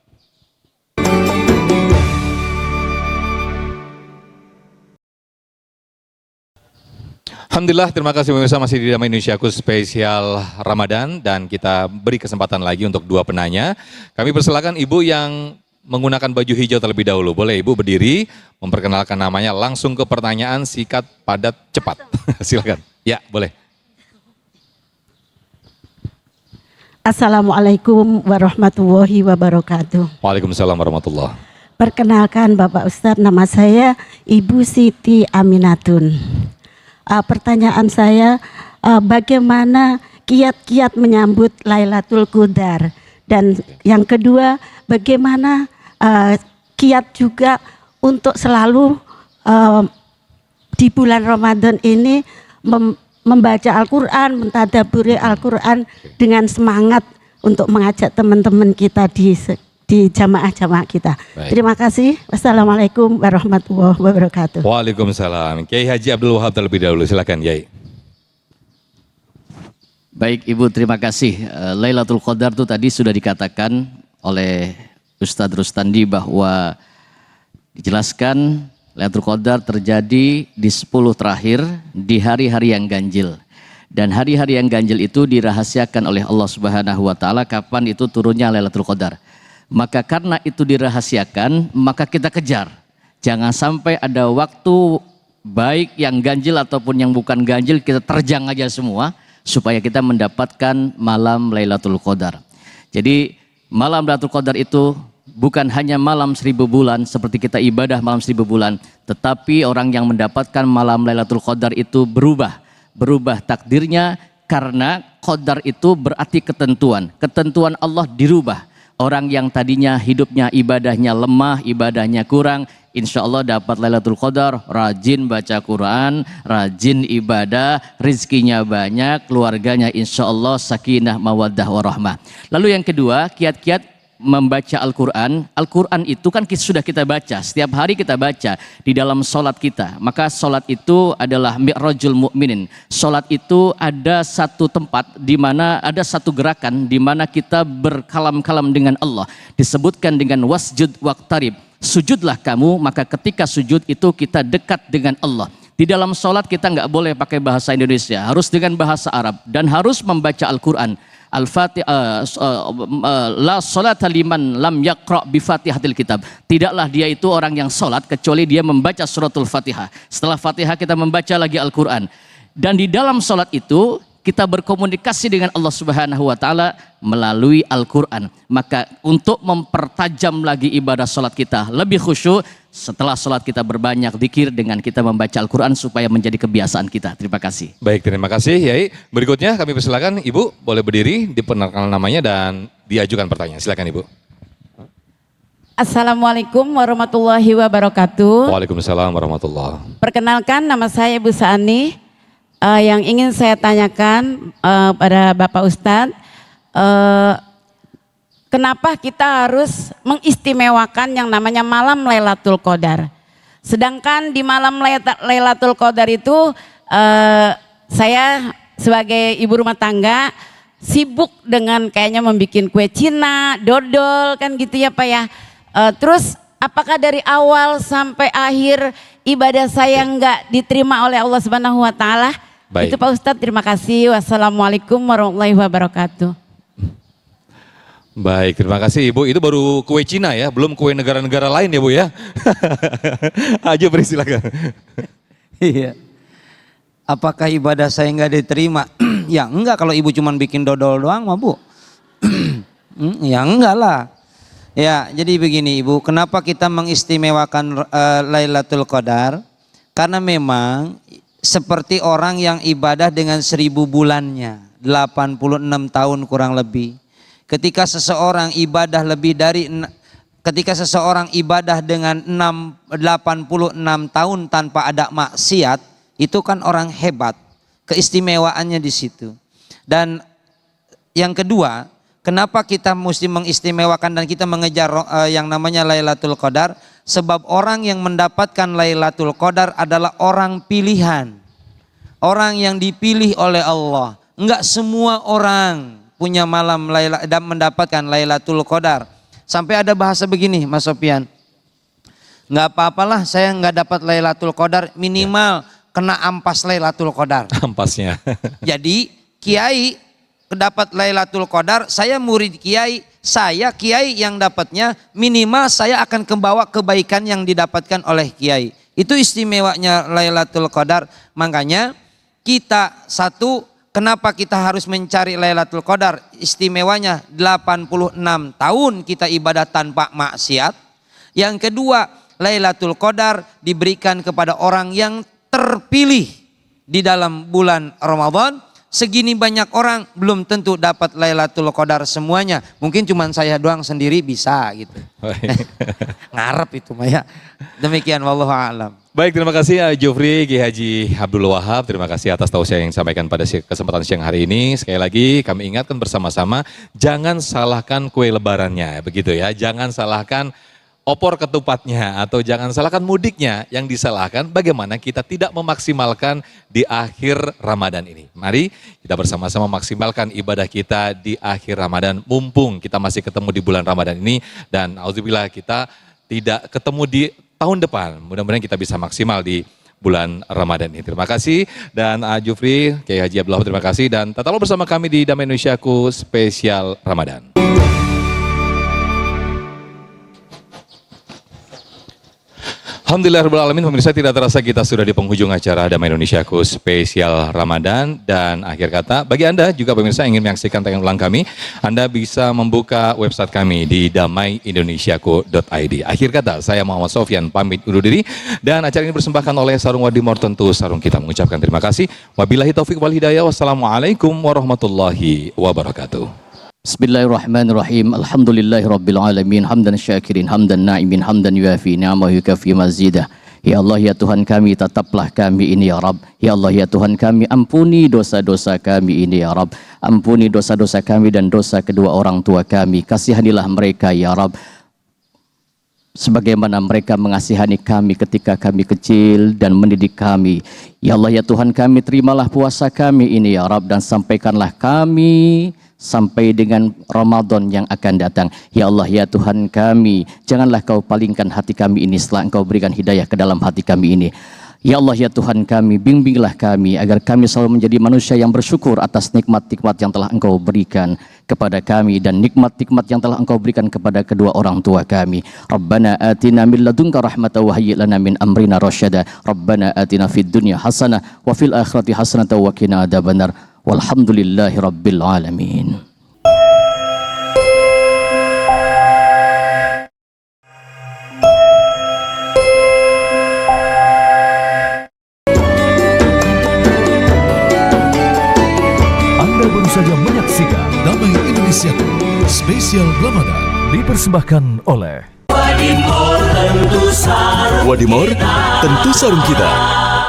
Alhamdulillah, terima kasih pemirsa masih di Damai Indonesiaku spesial Ramadan dan kita beri kesempatan lagi untuk dua penanya. Kami persilakan Ibu yang menggunakan baju hijau terlebih dahulu. Boleh Ibu berdiri, memperkenalkan namanya, langsung ke pertanyaan, singkat, padat, cepat. Silakan. Ya, boleh. Assalamualaikum warahmatullahi wabarakatuh. Waalaikumsalam warahmatullahi. Perkenalkan Bapak Ustadz, nama saya Ibu Siti Aminatun. Pertanyaan saya, bagaimana kiat-kiat menyambut Lailatul Qadar? Dan yang kedua, bagaimana kiat juga untuk selalu di bulan Ramadan ini membaca Al-Quran, mentadaburi Al-Quran dengan semangat untuk mengajak teman-teman kita di jamaah-jamaah kita. Baik. Terima kasih. Wassalamualaikum warahmatullahi wabarakatuh. Waalaikumsalam. Kiai Haji Abdul Wahab terlebih dahulu. Silakan Kiai. Baik Ibu, terima kasih. Lailatul Qadar itu tadi sudah dikatakan oleh Ustadz Rustandi bahwa dijelaskan Lailatul Qadar terjadi di 10 terakhir di hari-hari yang ganjil. Dan hari-hari yang ganjil itu dirahasiakan oleh Allah Subhanahu wa taala kapan itu turunnya Lailatul Qadar. Maka karena itu dirahasiakan, maka kita kejar. Jangan sampai ada waktu baik yang ganjil ataupun yang bukan ganjil, kita terjang aja semua supaya kita mendapatkan malam Lailatul Qadar. Jadi malam Lailatul Qadar itu bukan hanya malam 1000 bulan seperti kita ibadah malam 1000 bulan, tetapi orang yang mendapatkan malam Lailatul Qadar itu berubah takdirnya, karena qadar itu berarti ketentuan. Ketentuan Allah dirubah. Orang yang tadinya hidupnya ibadahnya lemah, ibadahnya kurang, insya Allah dapat Lailatul Qadar, rajin baca Quran, rajin ibadah, rizkinya banyak, keluarganya insya Allah sakinah, mawaddah, warahmah. Lalu yang kedua, kiat-kiat membaca Al-Quran. Al-Quran itu kan sudah kita baca, setiap hari kita baca di dalam sholat kita. Maka sholat itu adalah mi'rajul mu'minin. Sholat itu ada satu tempat di mana ada satu gerakan di mana kita berkalam-kalam dengan Allah. Disebutkan dengan wasjud waqtarib. Sujudlah kamu, maka ketika sujud itu kita dekat dengan Allah. Di dalam sholat kita nggak boleh pakai bahasa Indonesia, harus dengan bahasa Arab dan harus membaca Al-Quran. Al-Fatihah, la salata liman lam yaqra bi Fatihatil kitab. Tidaklah dia itu orang yang salat kecuali dia membaca suratul Fatihah. Setelah Fatihah kita membaca lagi Al-Qur'an. Dan di dalam salat itu kita berkomunikasi dengan Allah Subhanahu wa taala melalui Al-Qur'an. Maka untuk mempertajam lagi ibadah salat kita lebih khusyuk, setelah salat kita berbanyak zikir dengan kita membaca Al-Qur'an supaya menjadi kebiasaan kita. Terima kasih. Baik, terima kasih Yai. Berikutnya kami persilakan Ibu boleh berdiri, diperkenalkan namanya dan diajukan pertanyaan. Silakan Ibu. Assalamualaikum warahmatullahi wabarakatuh. Waalaikumsalam warahmatullahi. Perkenalkan, nama saya Ibu Saani. Yang ingin saya tanyakan pada Bapak Ustadz, kenapa kita harus mengistimewakan yang namanya malam Lailatul Qadar? Sedangkan di malam Lailatul Qadar itu saya sebagai ibu rumah tangga sibuk dengan kayaknya membuat kue Cina, dodol kan gitu ya Pak ya. Terus apakah dari awal sampai akhir ibadah saya nggak diterima oleh Allah Subhanahu wa taala? Baik. Itu Pak Ustadz, terima kasih. Wassalamualaikum warahmatullahi wabarakatuh. Baik, terima kasih Ibu. Itu baru kue Cina ya, belum kue negara-negara lain ya Bu ya. Aja beri silakan. Iya. Apakah ibadah saya nggak diterima? Ya enggak, kalau Ibu cuma bikin dodol doang mah Bu. Ya enggak lah. Ya, jadi begini Ibu, kenapa kita mengistimewakan Lailatul Qadar? Karena memang seperti orang yang ibadah dengan 1000 bulannya, 86 tahun kurang lebih. Ketika seseorang ibadah dengan 86 tahun tanpa ada maksiat, itu kan orang hebat. Keistimewaannya di situ. Dan yang kedua, kenapa kita mesti mengistimewakan dan kita mengejar yang namanya Lailatul Qadar? Sebab orang yang mendapatkan Lailatul Qadar adalah orang pilihan. Orang yang dipilih oleh Allah. Enggak semua orang punya malam dan mendapatkan Lailatul Qadar. Sampai ada bahasa begini Mas Sofian. Enggak apa-apalah saya enggak dapat Lailatul Qadar, minimal kena ampas Lailatul Qadar. Ampasnya. Jadi kiai dapat Lailatul Qadar, saya murid kiai, saya kiai yang dapatnya minimal saya akan membawa kebaikan yang didapatkan oleh kiai. Itu istimewanya Lailatul Qadar. Makanya kita kenapa kita harus mencari Lailatul Qadar? Istimewanya 86 tahun kita ibadah tanpa maksiat. Yang kedua, Lailatul Qadar diberikan kepada orang yang terpilih di dalam bulan Ramadan. Segini banyak orang belum tentu dapat Lailatul Qadar semuanya. Mungkin cuma saya doang sendiri bisa gitu. Ngarep itu Maya. Demikian wallahu a'lam. Baik, terima kasih Jufri Ki Haji Abdul Wahab. Terima kasih atas tausiah yang disampaikan pada kesempatan siang hari ini. Sekali lagi kami ingatkan bersama-sama, jangan salahkan kue lebarannya, begitu ya. Jangan salahkan opor ketupatnya atau jangan salahkan mudiknya, yang disalahkan bagaimana kita tidak memaksimalkan di akhir Ramadan ini. Mari kita bersama-sama maksimalkan ibadah kita di akhir Ramadan, mumpung kita masih ketemu di bulan Ramadan ini, dan auzubillah kita tidak ketemu di tahun depan. Mudah-mudahan kita bisa maksimal di bulan Ramadan ini. Terima kasih, dan Jufri, Kiai Haji Abdul Wahab, terima kasih, dan tetaplah bersama kami di Damai Indonesiaku spesial Ramadan. Alhamdulillahirrahmanirrahim, pemirsa, tidak terasa kita sudah di penghujung acara Damai Indonesiaku spesial Ramadan. Dan akhir kata, bagi Anda juga pemirsa ingin menyaksikan tayangan ulang kami, Anda bisa membuka website kami di damaiindonesiaku.id. Akhir kata, saya Muhammad Sofyan pamit undur diri, dan acara ini dipersembahkan oleh Sarung Wadimor, tentu sarung kita, mengucapkan terima kasih. Wabillahi taufiq wal hidayah. Wassalamualaikum warahmatullahi wabarakatuh. Bismillahirrahmanirrahim. Alhamdulillahi rabbil alamin. Hamdan syakirin, hamdan na'imin, hamdan yuafi ni'amahu yukafi mazidah. Ya Allah, ya Tuhan kami, tetaplah kami ini ya Rabb. Ya Allah, ya Tuhan kami, ampuni dosa-dosa kami ini ya Rabb. Ampuni dosa-dosa kami dan dosa kedua orang tua kami. Kasihanilah mereka ya Rabb, sebagaimana mereka mengasihani kami ketika kami kecil dan mendidik kami. Ya Allah, ya Tuhan kami, terimalah puasa kami ini ya Rabb, dan sampaikanlah kami sampai dengan Ramadan yang akan datang. Ya Allah, ya Tuhan kami, janganlah kau palingkan hati kami ini setelah engkau berikan hidayah ke dalam hati kami ini. Ya Allah, ya Tuhan kami, bimbinglah kami agar kami selalu menjadi manusia yang bersyukur atas nikmat-nikmat yang telah engkau berikan kepada kami, dan nikmat-nikmat yang telah engkau berikan kepada kedua orang tua kami. Rabbana atina min ladunka rahmatan wa hayyi' lana min amrina rasyada. Rabbana atina fid dunya hasanah wa fil akhirati hasanah wa qina adzabannar. Walhamdulillahi rabbil alamin. Anda baru saja menyaksikan Damai Indonesiaku spesial Ramadan, dipersembahkan oleh Wadimor, tentu sarung kita.